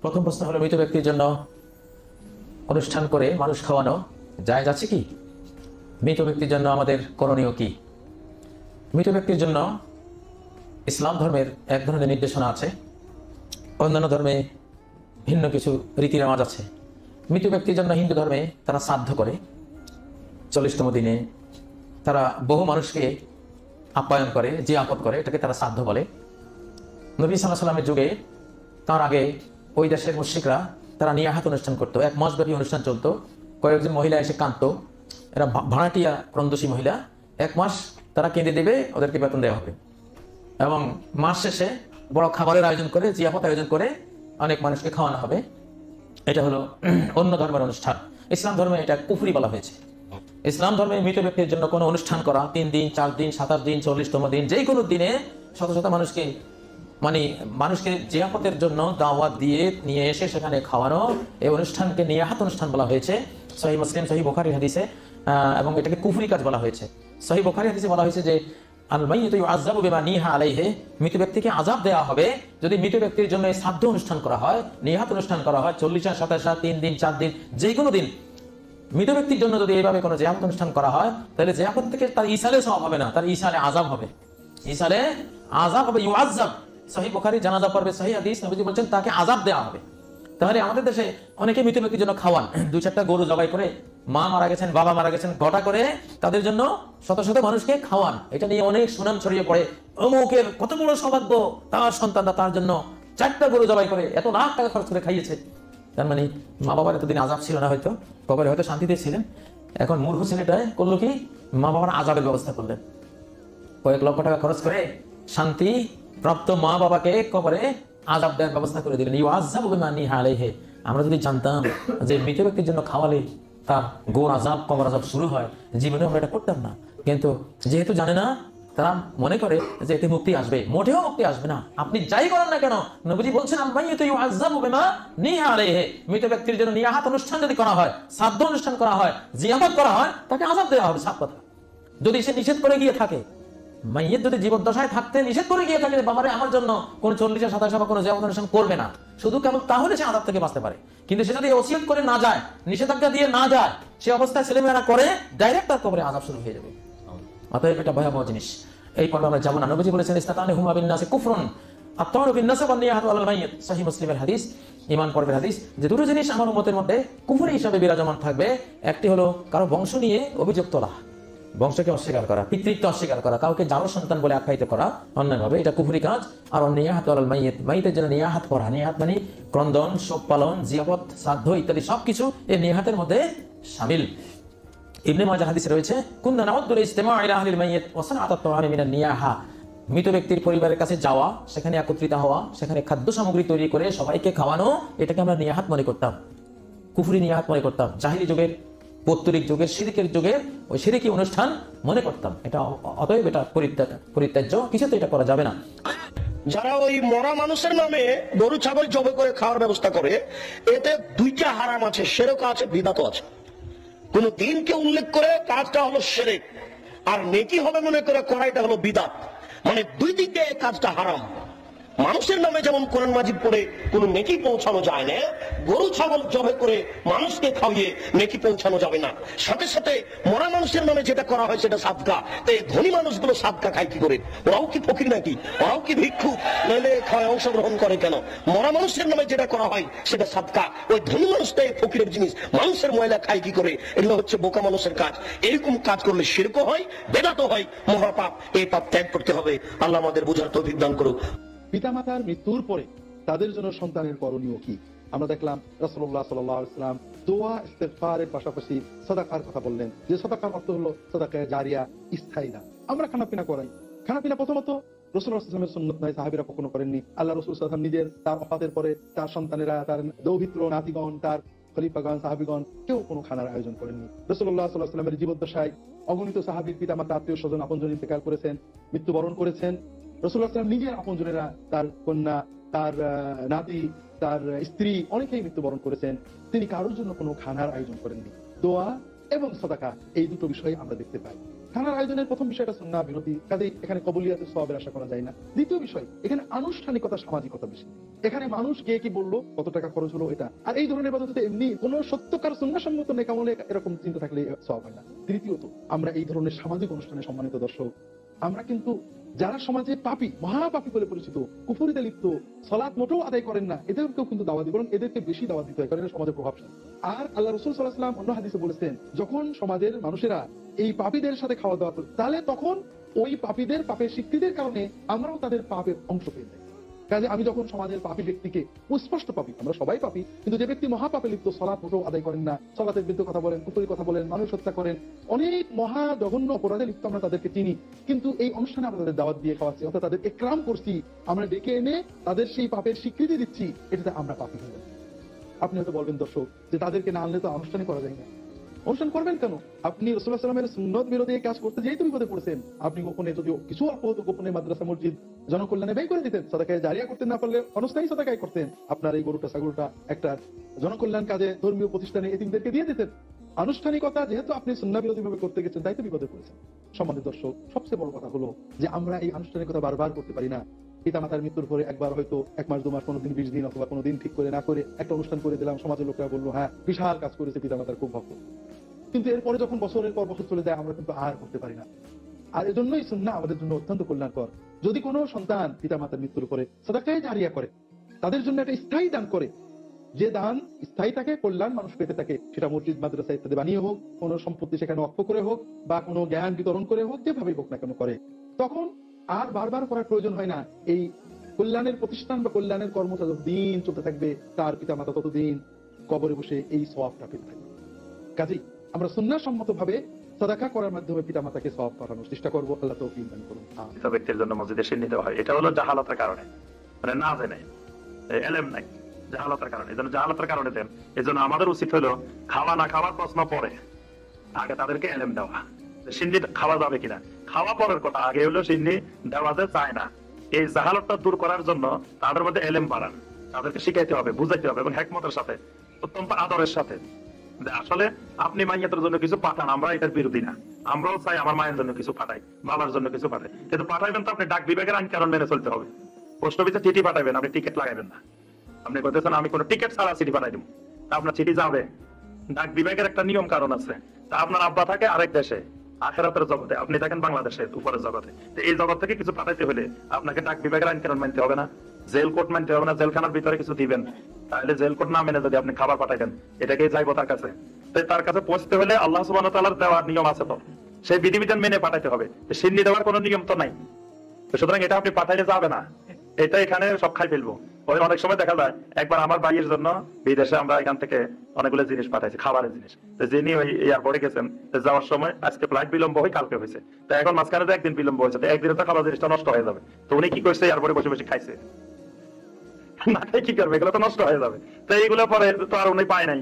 প্রথম প্রশ্ন হলো, মৃত ব্যক্তির জন্য অনুষ্ঠান করে মানুষ খাওয়ানো জায়েজ আছে কি? মৃত ব্যক্তির জন্য আমাদের করণীয় কি? মৃত ব্যক্তির জন্য ইসলাম ধর্মের এক ধরনের নির্দেশনা আছে, অন্যান্য ধর্মে ভিন্ন কিছু রীতি রেওয়াজ আছে। মৃত ব্যক্তির জন্য হিন্দু ধর্মে তারা শ্রাদ্ধ করে 40তম দিনে, তারা বহু মানুষকে আপ্যায়ন করে, জিয়াফত করে, এটাকে তারা শ্রাদ্ধ বলে। নবী সাল্লাল্লাহু আলাইহি ওয়াসাল্লামের যুগে, তার আগে ওই দেশের মুশরিকরা তারা নিয়াহাত অনুষ্ঠান করতো, 1 মাসব্যাপী অনুষ্ঠান চলতো। কয়েকজন মহিলা এসে কাঁদতো, এরা ভাড়াটিয়া ক্রন্দশী মহিলা, 1 মাস তারা কেঁদে দেবে, ওদেরকে বেতন দেওয়া হবে। এবং মাস শেষে বড় খাবারের আয়োজন করে, জিয়াফত আয়োজন করে অনেক মানুষকে খাওয়ানো হবে। এটা হলো অন্য ধর্মের অনুষ্ঠান। ইসলাম ধর্মে এটা কুফরি বলা হয়েছে। ইসলাম ধর্মে মৃত ব্যক্তির জন্য কোনো অনুষ্ঠান করা, 3 দিন, 4 দিন, 27 দিন, 40তম দিন, যে কোনো দিনে শত শত মানুষকে জিয়াফতের জন্য দাওয়াত দিয়ে নিয়ে এসে সেখানে খাওয়ানো, এই অনুষ্ঠানকে নিয়াহাত অনুষ্ঠান বলা হয়েছে। সহিহ মুসলিম, সহিহ বুখারী হাদিসে, এবং এটাকে কুফরি কাজ বলা হয়েছে। সহিহ বুখারী হাদিসে বলা হয়েছে যে আল মাইয়িতু ইউআযাবু বিমা নিহা আলাইহি, মৃত ব্যক্তিকে আযাব দেওয়া হবে যদি মৃত ব্যক্তির জন্য শ্রাদ্ধ অনুষ্ঠান করা হয়, নিহাত অনুষ্ঠান করা হয়, 40 আর 27 আর 3 দিন, 4 দিন, যে কোনো দিন মৃত ব্যক্তির জন্য যদি এইভাবে কোনো জিয়াফত অনুষ্ঠান করা হয়, তাহলে জিয়াফত থেকে তার ইসালে সওয়াব হবে না, তার ইসালে আযাব হবে। ইসালে আযাব হবে, ইউআযাব। সহিহ বুখারী জানাজা পর্বে সহিহ হাদিস, নবীজি বলেন তাকে আযাব দেওয়া হবে। তাহলে আমাদের দেশে অনেকে মৃত ব্যক্তির জন্য খাওয়ান, 2-4টা গরু জবাই করে, মা মারা গেছেন, বাবা মারা গেছেন, গোটা করে তাদের জন্য শত শত মানুষকে খাওয়ান। এটা নিয়ে অনেক সুনাম ছড়িয়ে পড়ে, অমুকের কত বড় সৌভাগ্য, তার সন্তানরা তার জন্য 4টা গরু জবাই করে এত লাখ টাকা খরচ করে খাইয়েছে। তার মানে মা বাবার এতদিন আযাব ছিল না, হয়তো কবরে হয়তো শান্তিতে ছিলেন। এখন মূর্খ ছেলেটা করলো কি, মা বাবার আযাবের ব্যবস্থা করলেন। কয়েক লক্ষ টাকা খরচ করে শান্তি প্রাপ্ত মা বাবাকে কবরে আযাব দেওয়ার ব্যবস্থা করে দিলেন। ইউআযাবু বিমা নিহা আলাইহি। আমরা যদি জানতাম যে মৃত ব্যক্তির জন্য খাওয়ালে তার গোর আযাব, কবর আযাব শুরু হয়, জীবনে আমরা এটা করতাম না। কিন্তু যেহেতু জানে না, তারা মনে করে যে এতে মুক্তি আসবে। মোটেও মুক্তি আসবে না, আপনি যাই করেন না কেন। নবীজি বলছেন আল মাইয়িতু ইউআযাবু বিমা নিহা আলাইহি, মৃত ব্যক্তির জন্য নিয়াহাত অনুষ্ঠান যদি করা হয়, শ্রাদ্ধ অনুষ্ঠান করা হয়, জিয়াফত করা হয়, তাকে আযাব দেওয়া হবে। সাত কথা। যদি সে নিষেধ করে গিয়ে থাকে, মাইয়িত যদি জীবদ্দশায় থাকতে নিষেধ করে গিয়ে থাকে, বাবারে আমার জন্য কোন 40 আর 27 কোনো জিয়াফত অনুষ্ঠান করবে না, শুধু কেবল তাহলে সে আযাব থেকে বাঁচতে পারে। কিন্তু সে যদি ওসিয়ত করে না যায়, নিষেধাজ্ঞা দিয়ে না যায়, সে অবস্থায় ছেলেমেয়েরা করে, ডাইরেক্ট তার কবরে আযাব শুরু হয়ে যাবে। অতএব এটা ভয়াবহ জিনিস। এই পর্বে আমরা যাবো না। নবীজি বলেছেন ইসতাতানিহুমা বিন-নাসি কুফরুন আত-তাওয়ারু বিন-নাসব ওয়ান-নিয়াহাতু আলাল মাইয়িত, সহিহ মুসলিমের হাদিস, ঈমান পর্বের হাদিস, যে দুটো জিনিস আমার উম্মতের মধ্যে কুফরি হিসাবে বিরাজমান থাকবে। একটি হলো কারো বংশ নিয়ে অভিযোগ তোলা, বংশকে অস্বীকার করা, পিতৃত্ব অস্বীকার করা, কাউকে জানো সন্তান বলে আখ্যায়িত করা অন্যায়ভাবে, এটা কুফরি কাজ। আর নিয়াহাতু আলাল মাইয়িত, মাইয়িতের জন্য নিয়াহাত করা, নিয়াহাত মানে ক্রন্দন, শোক পালন, জিয়াফত, শ্রাদ্ধ ইত্যাদি সবকিছু এই নিয়াহাতের মধ্যে শামিল। ইবনে মাজাহ হাদিসে রয়েছে, কুননা নাউদ্দুল ইজতিমা ইলা আহলিল মাইয়িত ওয়া সানাআত আত-তাওয়ামি মিনান নিয়াহা, মৃত ব্যক্তির পরিবারের কাছে যাওয়া, সেখানে একত্রিত হওয়া, সেখানে খাদ্য সামগ্রী তৈরি করে সবাইকে খাওয়ানো, এটাকে আমরা নিয়াহাত মনে করতাম, কুফরি নিয়াহাত মনে করতাম। জাহিলি যুগের, পৌত্তলিক যুগের, শিরকের যুগের ওই শিরকি অনুষ্ঠান মনে করতাম। এটা অতএব এটা পরিত্যাজ্য, কিছুতে এটা করা যাবে না। যারা ওই মরা মানুষের নামে গরু ছাগল জবাই করে খাওয়ার ব্যবস্থা করে, এতে 2টা হারাম আছে, শিরকও আছে, বিদআতও আছে। কোন দিনকে উল্লেখ করে কাজটা হলো শিরক, আর নেকি হবে মনে করে করাইটা হলো বিদআত। মানে দুই দিকে কাজটা হারাম। মানুষের নামে যেমন কোরআন মাজিদ পড়ে কোনো নেকি পৌঁছানো যায় না, গরু ছাগল জবাই করে মানুষকে খাওয়িয়ে নেকি পৌঁছানো যাবে না। সাথে সাথে মরা মানুষের নামে যেটা করা হয় সেটা সাদকা। তাই ধনী মানুষগুলো সাদকা খায় কি করে? ওরাও কি ফকির নাকি? ওরাও কি ভিক্ষুক? নইলে খাওয়ায় অংশগ্রহণ করে কেন? মরা মানুষের নামে যেটা করা হয় সেটা সাদকা। ওই ধনী মানুষটাই ফকিরের জিনিস, মানুষের ময়লা খায় কি করে? এগুলো হচ্ছে বোকা মানুষের কাজ। এরকম কাজ করলে শিরকও হয়, বেদাতও হয়, মহাপাপ। এই পাপ ত্যাগ করতে হবে। আল্লাহ আমাদের বুঝার তৌফিক দান করুক। পিতামাতার মৃত্যুর পরে তাদের জন্য সন্তানের করণীয় কি? আমরা দেখলাম রাসূলুল্লাহ সাল্লাল্লাহু আলাইহি ওয়াসাল্লাম দোয়া ইস্তেগফারের পাশাপাশি সাদাকার কথা বললেন, যে সাদাকার অর্থ হলো সাদাকায়ে জারিয়া, স্থায়ী না। আমরা খানাপিনা করাই, খানাপিনা প্রথমত রাসূলুল্লাহ সাল্লাল্লাহু আলাইহি ওয়াসাল্লামের সুন্নাত নয়, সাহাবীরা কখনো করেননি। আল্লাহ রাসূল সাল্লাল্লাহু আলাইহি ওয়াসাল্লাম নিজের তার ওফাতের পরে তার সন্তানেরা, তার দৌহিত্র নাতিগণ, তার খলিফাগণ, সাহাবীগণ কেউ কোনো খানার আয়োজন করেননি। রাসূলুল্লাহ সাল্লাল্লাহু আলাইহি ওয়াসাল্লামের জীবদ্দশায় অগণিত সাহাবীর পিতামাতা, আত্মীয় স্বজন, আপনজন ইন্তেকাল করেছেন, মৃত্যুবরণ করেছেন। রাসূলুল্লাহ সাল্লাল্লাহু আলাইহি ওয়াসাল্লাম নিজের আপনজনেরা, তার কন্যা, তার নাতি, তার স্ত্রী অনেকেই মৃত্যুবরণ করেছেন। তিনি কারোর জন্য কোনো খানার আয়োজন করেননি। দোয়া এবং সাদাকা এই দুটো বিষয় আমরা দেখতে পাই। খানার আয়োজনের প্রথম বিষয়টা সুন্নাহ বিরোধী, কাজেই এখানে কবুলিয়াতের সওয়াবের আশা করা যায় না। দ্বিতীয় বিষয়, এখানে আনুষ্ঠানিকতা, সামাজিকতা বেশি। এখানে মানুষ কে কি বললো, কত টাকা খরচ হলো, এটা। আর এই ধরনের ইবাদতে এমনি কোনো সত্যকার সুন্নাহসম্মত নেক আমলে এরকম চিন্তা থাকলে সওয়াব হয় না। তৃতীয়ত, আমরা এই ধরনের সামাজিক অনুষ্ঠানে, সম্মানিত দর্শক, আমরা কিন্তু যারা সমাজে পাপী, মহাপাপী বলে পরিচিত, কুফরিতে লিপ্ত, সালাত মোটেও আদায় করেন না, এদেরকেও কিন্তু দাওয়াত দিই, বরং এদেরকে বেশি দাওয়াত দিতে হয়, কারণ এরা সমাজের প্রভাবশালী। আর আল্লাহ রাসূল সাল্লাল্লাহু আলাইহি ওয়াসাল্লাম অন্য হাদিসে বলেছেন, যখন সমাজের মানুষেরা এই পাপীদের সাথে খাওয়া দাওয়া করে, তাহলে তখন ওই পাপীদের পাপের স্বীকৃতির কারণে আমরাও তাদের পাপের অংশ পেয়ে যাই। কাজে আমি যখন সমাজের পাপী ব্যক্তিকে, স্পষ্ট পাপী, আমরা সবাই পাপী, কিন্তু যে ব্যক্তি মহাপাপে লিপ্ত, সালাত মোটেও আদায় করেন না, সালাতের বিরুদ্ধে কথা বলেন, কুফরি কথা বলেন, মানুষ হত্যা করেন, অনেক মহা জঘন্য অপরাধে লিপ্ত, আমরা তাদেরকে চিনি, কিন্তু এই অনুষ্ঠানে আমরা তাদের দাওয়াত দিয়ে খাওয়াচ্ছি, অর্থাৎ তাদের একরাম করছি, আমরা ডেকে এনে তাদের সেই পাপের স্বীকৃতি দিচ্ছি, এটাতে আমরা পাপী হয়ে যাই। আপনি হয়তো বলবেন দর্শক যে তাদেরকে না আনলে তো অনুষ্ঠানে করা যায় না। অনুষ্ঠান করবেন কেন? আপনি রাসূলুল্লাহ সাল্লাল্লাহু আলাইহি ওয়াসাল্লামের সুন্নত বিরোধী কাজ করতে যেই তুমি বিপদে পড়েছেন, আপনি গোপনে, যদি কিছু অল্প হতো, গোপনে মাদ্রাসা মসজিদ জনকল্যাণে ব্যয় করে দিতেন, সাদাকায়ে জারিয়া করতেন, না পারলে অনস্থায়ী সাদাকায় করতেন, আপনার এই গরুটা ছাগলটা একটা জনকল্যাণ কাজে ধর্মীয় প্রতিষ্ঠানে এতিমদেরকে দিয়ে দিতেন। আনুষ্ঠানিকতা যেহেতু আপনি সুন্নাহ বিরোধী ভাবে করতে গেছেন, তাই তো বিপদে পড়েছেন। সম্মানিত দর্শক, সবচেয়ে বড় কথা হলো যে আমরা এই আনুষ্ঠানিকতা বারবার করতে পারি না। পিতা মাতার মৃত্যুর পরে একবার হয়তো 1 মাস 2 মাস, কোনোদিন 20 দিন, অথবা কোনোদিন ঠিক করে না করে একটা অনুষ্ঠান করে দিলাম, সমাজের লোকেরা বললো হ্যাঁ বিশাল কাজ করেছে, পিতা মাতার খুব ভক্ত। কিন্তু এরপরে যখন বছরের পর বছর চলে যায়, আমরা কিন্তু আর করতে পারি না। আর এজন্যই সুন্নাহ আমাদের জন্য অত্যন্ত কল্যাণকর। যদি কোনো সন্তান পিতা মাতার মৃত্যুর পরে সাদাকায়ে জারিয়া করে, তাদের জন্য একটা স্থায়ী দান করে, যে দান স্থায়ী থাকে, কল্যাণ মানুষ পেতে থাকে, সেটা মসজিদ মাদ্রাসা ইত্যাদি বানিয়ে হোক, কোনো সম্পত্তি সেখানে অক্ষ করে হোক, বা কোনো জ্ঞান বিতরণ করে হোক, যেভাবে হোক না কেন করে, তখন আর বারবার করার প্রয়োজন হয় না। এই কল্যাণের প্রতিষ্ঠান বা কল্যাণের কর্মটা যতদিন চলতে থাকবে, তার পিতা মাতা ততদিন কবরে বসে এই সওয়াবটা পেতে থাকবে। কাজেই আমরা সুন্নাহ সম্মত ভাবে সাদাকা করার মাধ্যমে পিতা মাতাকে সওয়াব পাঠানোর চেষ্টা করবো। আল্লাহ তৌফিক দান করুন। ব্যক্তির জন্য মসজিদে সিন্নি দেওয়া হয়, এটা হলো জাহালাতের কারণে, মানে না জেনে, এলেম নাই, জাহালাতের কারণে। এই জন্য জাহালাতের কারণে দেন। এই জন্য আমাদের উচিত হলো খাওয়া না খাওয়ার প্রশ্ন পরে, আগে তাদেরকে এলেম দেওয়া, সিন্নি খাওয়া যাবে কিনা, খাওয়া পরের কথা, আগে হলো সিন্নি দেওয়া যে চায় না। এই জাহালতটা দূর করার জন্য তাদের মধ্যে এলেম বাড়ান, তাদেরকে শিখাইতে হবে, বুঝাইতে হবে, এবং হিকমতের সাথে, অত্যন্ত আদরের সাথে। আসলে আপনি মাইয়াতের জন্য কিছু পাঠান, আমরা এটার বিরোধী না, আমরাও চাই আমার মায়ের জন্য কিছু পাঠাই, বাবার জন্য কিছু পাঠাই, কিন্তু পাঠাইবেন তো আপনি ডাক বিভাগের আইন কারণ মেনে চলতে হবে। পোস্ট অফিসে চিঠি পাঠাবেন, আপনি টিকিট লাগাবেন না। আপনি বলতেছেন আমি কোনো টিকিট ছাড়া চিঠি পাঠাই দেবো, তা আপনার চিঠি যাবে। ডাক বিভাগের একটা নিয়ম কারণ আছে। তা আপনার আব্বা থাকে আরেক দেশে, আখিরাতের জগতে, আপনি থাকেন বাংলাদেশে উপরের জগতে। তো এই জগৎ থেকে কিছু পাঠাইতে হলে আপনাকে ডাক বিভাগের আইন কারণ মানতে হবে না, জেল কোর্ট মানতে হবে না, জেলখানার ভিতরে কিছু দিবেন। তাহলে জেল কোর্ট না মেনে যদি আপনি খাবার পাঠাইবেন, এটাকেই যাইবো তার কাছে। তার কাছে পৌঁছতে হলে আল্লাহ সুবহানাহু ওয়া তাআলার দেওয়ার নিয়ম আছে, তো সেই বিধিবিধান মেনে পাঠাইতে হবে। সিন্নি দেওয়ার কোনো নিয়ম তো নাই, সুতরাং এটা আপনি পাঠাইলে যাবে না, এটা এখানে সব খাই ফেলবো। ওই অনেক সময় দেখা যায়, একবার আমার ভাইয়ের জন্য বিদেশে আমরা এখান থেকে অনেকগুলো জিনিস পাঠাইছি, খাবারের জিনিস। তো যিনি ওই এয়ারপোর্টে গেছেন, যাওয়ার সময় আজকে ফ্লাইট বিলম্ব হয়ে কালকে হয়েছে, তো এখন মাঝখানে তো একদিন বিলম্ব হয়েছে, তো একদিনে তো খাবার জিনিসটা নষ্ট হয়ে যাবে। তো উনি কি করছে, এয়ারপোর্টে বসে বসে খাইছে, না খাই কি করবে, এগুলো তো নষ্ট হয়ে যাবে। তো এইগুলো পরে তো আর উনি পায় নাই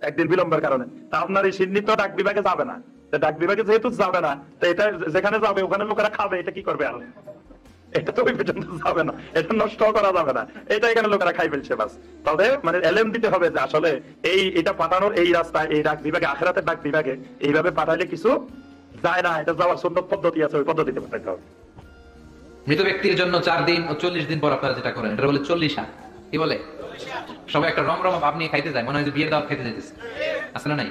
একদিন বিলম্বের কারণে। তা আপনার এই সিন্নি তো ডাক বিভাগে যাবে না, ডাক বিভাগে যেহেতু যাবে না, তো এটা যেখানে যাবে ওখানে লোকেরা খাবে, এটা কি করবে? আর এটা তো ওই পর্যন্ত যাবে না, এটা নষ্ট করা যাবে না, এটা এখানে লোকেরা খাই ফেলছে বাস। তবে মানে এলেম দিতে হবে যে আসলে এটা পাঠানোর এই রাস্তায়, এই ডাক বিভাগে, আখিরাতের ডাক বিভাগে এইভাবে পাঠাইলে কিছু যায় না, এটা যাওয়ার সুন্নত পদ্ধতি আছে, ওই পদ্ধতিতে পাঠাইতে হবে। মৃত ব্যক্তির জন্য 4 দিন ও 40 দিন পর আপনারা যেটা করেন, এটা বলে 40 কি বলে? সবাই একটা রমরমা ভাব নিয়ে খাইতে যায়, মনে হয় যে বিয়ের দাওয়াত খাইতে যাইতেছে, আসলে নাই?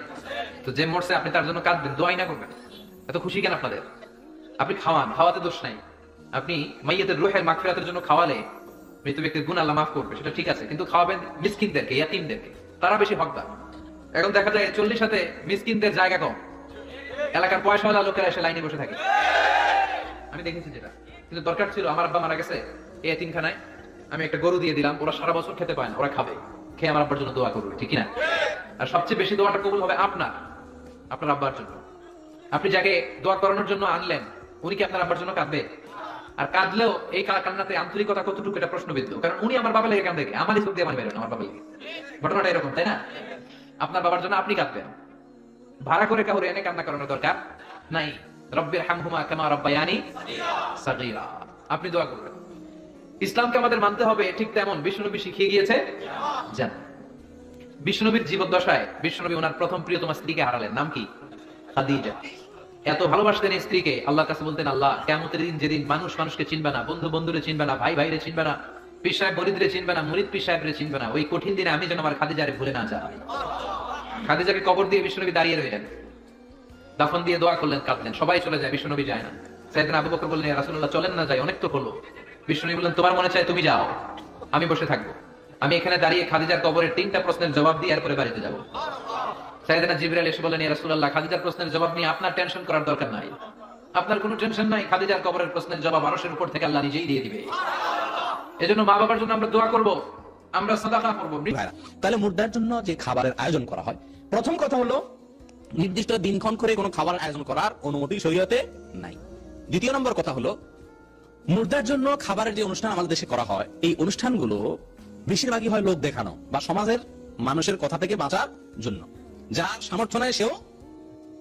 তো যে মরছে আপনি তার জন্য কাঁদবেন, দোয়াই না করবেন, এত খুশি কেন আপনাদের? আপনি খাওয়ান, খাওয়াতে দোষ নাই। আপনি মাইয়াতের রূহের মাগফিরাতের জন্য খাওয়ালে মৃত ব্যক্তির গুনাহ আল্লাহ মাফ করবে, সেটা ঠিক আছে, কিন্তু খাওয়াবেন মিসকিনদেরকে, ইয়াতীমদেরকে, তারা বেশি হকদার। এখন দেখা যায় 40 সাথে মিসকিনদের জায়গা কম, এলাকার পয়সাওয়ালা লোকেরা এসে লাইনে বসে থাকে, আমি দেখেছি যেটা। কিন্তু দরকার ছিল, আমার আব্বা মারা গেছে এই এতিমখানায়, আমি একটা গরু দিয়ে দিলাম, ওরা সারা বছর খেতে পায় না, ওরা খাবে, খেয়ে আমার আব্বার জন্য দোয়া করবে, ঠিক না? আর সবচেয়ে বেশি দোয়াটা কবুল হবে আপনার আব্বার জন্য। আপনি যাকে দোয়া করানোর জন্য আনলেন, উনি কি আপনার আব্বার জন্য কাঁদবে? আর কাঁদলেও এই কান্নাতে আন্তরিকতা কতটুকু, এটা প্রশ্নবিদ্ধ। কারণ উনি আমার বাবা লেগে কাঁদে, আমারই চোখ দিয়ে আমার বেরোন, আমার বাবা লেগে। ঘটনাটা এরকম, তাই না? আপনার বাবার জন্য আপনি কাঁদবেন, ভাড়া করে কাউরে এনে কান্না করানোর দরকার নাই। রব্বির হামহুমা কামা রাব্বায়ানি সাগীরা, আপনি দোয়া করবেন। ইসলামকে আমাদের মানতে হবে ঠিক তেমন বিশ্বনবী শিখিয়ে গিয়েছে। জান, বিশ্বনবীর জীবদ্দশায় বিশ্বনবী ওনার প্রথম প্রিয়তমা স্ত্রীকে হারালেন, নাম কি? খাদিজা। এত ভালোবাসতেন স্ত্রীকে, আল্লাহর কাছে বলতেন, আল্লাহ কিয়ামতের দিন যেদিন মানুষ মানুষকে চিনবে না, বন্ধু বন্ধুরে চিনবে না, ভাই ভাইরে চিনবে না, পীর সাহেব মুরিদরে চিনবে না, মুরিদ পীর সাহেবরে চিনবে না, ওই কঠিন দিনে আমি যেন আমার খাদিজারে ভুলে না যাই। খাদিজাকে কবর দিয়ে বিশ্বনবী দাঁড়িয়ে রইলেন, দাফন দিয়ে দোয়া করলেন, কাঁদলেন, সবাই চলে যায়, বিশ্বনবী যায় না। সাইয়েদনা আবু বকর বললেন, ইয়া রাসূলুল্লাহ চলেন না যাই, অনেক তো হলো। বিশ্বনবী বললেন, তোমার মনে চায় তুমি যাও, আমি বসে থাকবো, আমি এখানে দাঁড়িয়ে খাদিজার কবরের 3টা প্রশ্নের জবাব দিয়ে এরপরে বাড়িতে যাবো। সাইয়েদনা জিবরাইল এসে বললেন, ইয়া রাসূলুল্লাহ খাদিজার প্রশ্নের জবাব নিয়ে আপনার টেনশন করার দরকার নাই, আপনার কোনো টেনশন নাই, খাদিজার কবরের প্রশ্নের জবাব আরশের উপর থেকে আল্লাহ নিজেই দিয়ে দিবে। এজন্য মা বাবার জন্য আমরা দোয়া করব, আমরা সাদাকা করব। তাহলে মুর্দার জন্য যে খাবারের আয়োজন করা হয়, প্রথম কথা হলো নির্দিষ্ট দিনক্ষণ করে কোনো খাবারের আয়োজন করার অনুমতি শরীয়তে নাই। দ্বিতীয় নম্বর কথা হলো মুর্দার জন্য খাবারের যে অনুষ্ঠান আমাদের দেশে করা হয়, এই অনুষ্ঠানগুলো বেশিরভাগই হয় লোক দেখানো বা সমাজের মানুষের কথা থেকে বাঁচার জন্য। যার সামর্থ্য নাই সেও